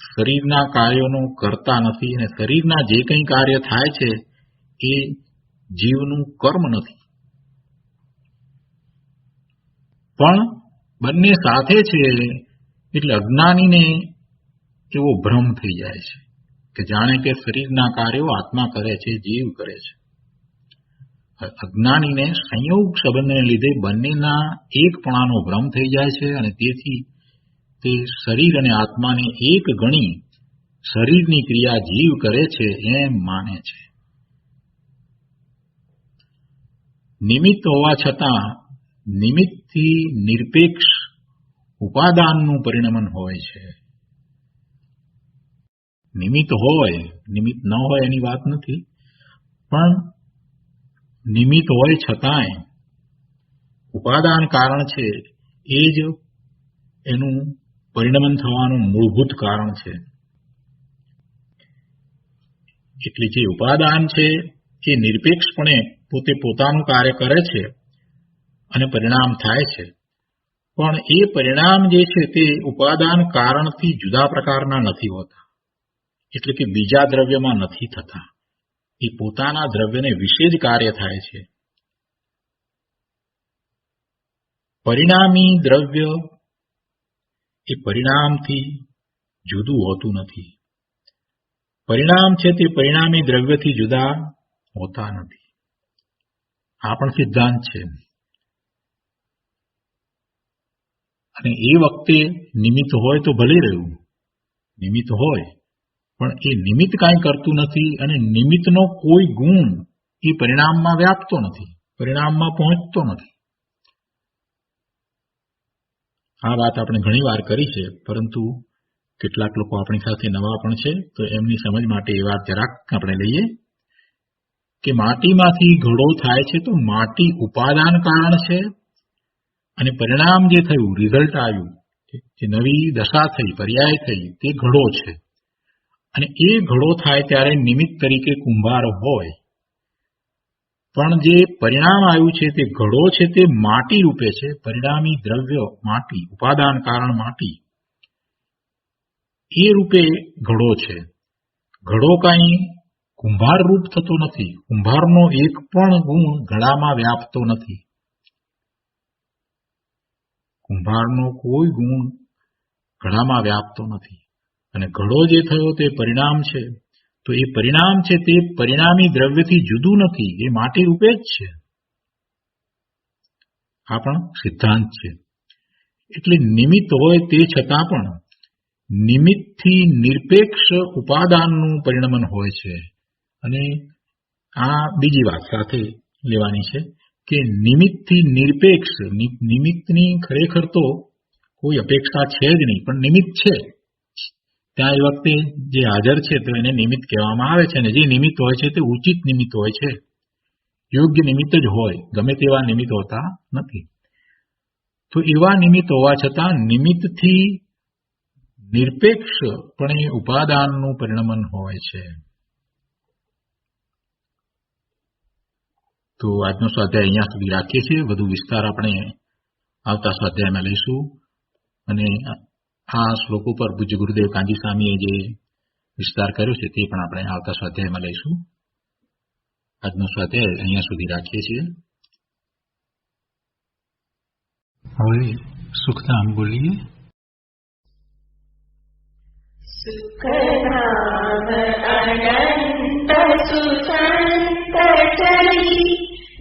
શરીરના કાર્યોનો કરતા નથી, અને શરીરના જે કંઈ કાર્ય થાય છે એ જીવનું કર્મ નથી. પણ બંને સાથે છે એટલે અજ્ઞાનીને એવો ભ્રમ થઈ જાય છે કે જાણે કે શરીરના કાર્યો આત્મા કરે છે, જીવ કરે છે. અજ્ઞાનીને સંયોગ સંબંધને લીધે બંનેના એકપણાનો ભ્રમ થઈ જાય છે, અને તેથી તે શરીર અને આત્માને એક ગણી શરીરની ક્રિયા જીવ કરે છે એમ માને છે. નિમિત્ત હોવા છતાં નિમિત્તથી નિરપેક્ષ ઉપાદાનનું પરિણમન હોય છે. નિમિત્ત હોય, નિમિત્ત ન હોય એની વાત નથી, પણ નિમિત્ત હોય છતાંય ઉપાદાન કારણ છે એ જ એનું પરિણમન થવાનું મૂળભૂત કારણ છે. એટલે જે ઉપાદાન છે એ નિરપેક્ષપણે પોતે પોતાનું કાર્ય કરે છે અને પરિણામ થાય છે, પણ એ પરિણામ જે છે તે ઉપાદાન કારણથી જુદા પ્રકારના નથી હોતા. એટલે કે બીજા દ્રવ્યમાં નથી થતા, એ પોતાના દ્રવ્યને વિશે જ કાર્ય થાય છે. પરિણામી દ્રવ્ય એ પરિણામથી જુદું હોતું નથી. પરિણામ છે તે પરિણામી દ્રવ્યથી જુદા હોતા નથી. આ પણ સિદ્ધાંત છે. અને એ વખતે નિમિત્ત હોય તો ભલે રહ્યું, નિમિત્ત હોય, પણ એ નિમિત્ત કાંઈ કરતું નથી, અને નિમિત્તનો કોઈ ગુણ એ પરિણામમાં વ્યાપતો નથી, પરિણામમાં પહોંચતો નથી. આ વાત આપણે ઘણી વાર કરી છે, પરંતુ કેટલાક લોકો આપણી સાથે નવા પણ છે, તો એમની સમજ માટે એ વાત જરાક આપણે લઈએ કે માટીમાંથી ઘડો થાય છે તો માટી ઉપાદાન કારણ છે, અને પરિણામ જે થયું, રિઝલ્ટ આવ્યું, જે નવી દશા થઈ, પર્યાય થઈ, તે ઘડો છે. અને એ ઘડો થાય ત્યારે નિમિત્ત તરીકે કુંભાર હોય, પણ જે પરિણામ આવ્યું છે તે ઘડો છે તે માટી રૂપે છે. પરિણામી દ્રવ્ય માટી, ઉપાદાન કારણ માટી, એ રૂપે ઘડો છે. ઘડો કાંઈ કુંભાર રૂપ થતો નથી. કુંભારનો એક પણ ગુણ ઘડામાં વ્યાપતો નથી. કુંભારનો કોઈ ગુણ ઘડામાં વ્યાપતો નથી. અને ઘડો જે થયો તે પરિણામ છે, તો એ પરિણામ છે તે પરિણામી દ્રવ્યથી જુદું નથી, એ માટી રૂપે જ છે. આ પણ સિદ્ધાંત છે. એટલે નિમિત્ત હોય તે છતાં પણ નિમિત્તથી નિરપેક્ષ ઉપાદાનનું પરિણમન હોય છે. અને આ બીજી વાત સાથે લેવાની છે કે નિમિત્તથી નિરપેક્ષ, નિમિત્તની ખરેખર તો કોઈ અપેક્ષા છે જ નહીં, પણ નિમિત્ત છે. ત્યાં એ વખતે જે હાજર છે તો એને નિમિત્ત કહેવામાં આવે છે, અને જે નિમિત્ત હોય છે તે ઉચિત નિમિત્ત હોય છે, યોગ્ય નિમિત્ત જ હોય, ગમે તેવા નિમિત્ત હોતા નથી. તો એવા નિમિત્ત હોવા છતાં નિમિત્તથી નિરપેક્ષપણે ઉપાદાનનું પરિણમન હોય છે. તો આજનો સ્વાધ્યાય અહીંયા સુધી રાખીએ છીએ. વધુ વિસ્તાર આપણે આવતા સ્વાધ્યાયમાં લઈશું. અને આ શ્લોક ઉપર પૂજ્ય ગુરુદેવ કાંજી સ્વામીએ જે વિસ્તાર કર્યો છે તે પણ આપણે આવતા સ્વાધ્યાયમાં લઈશું. આજનો સ્વાધ્યાય અહીંયા સુધી રાખીએ છીએ. હવે સુખધામ બોલીએ. સુખધામ અનંત સુસંત ચલી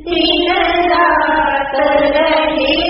દિન રાત રહે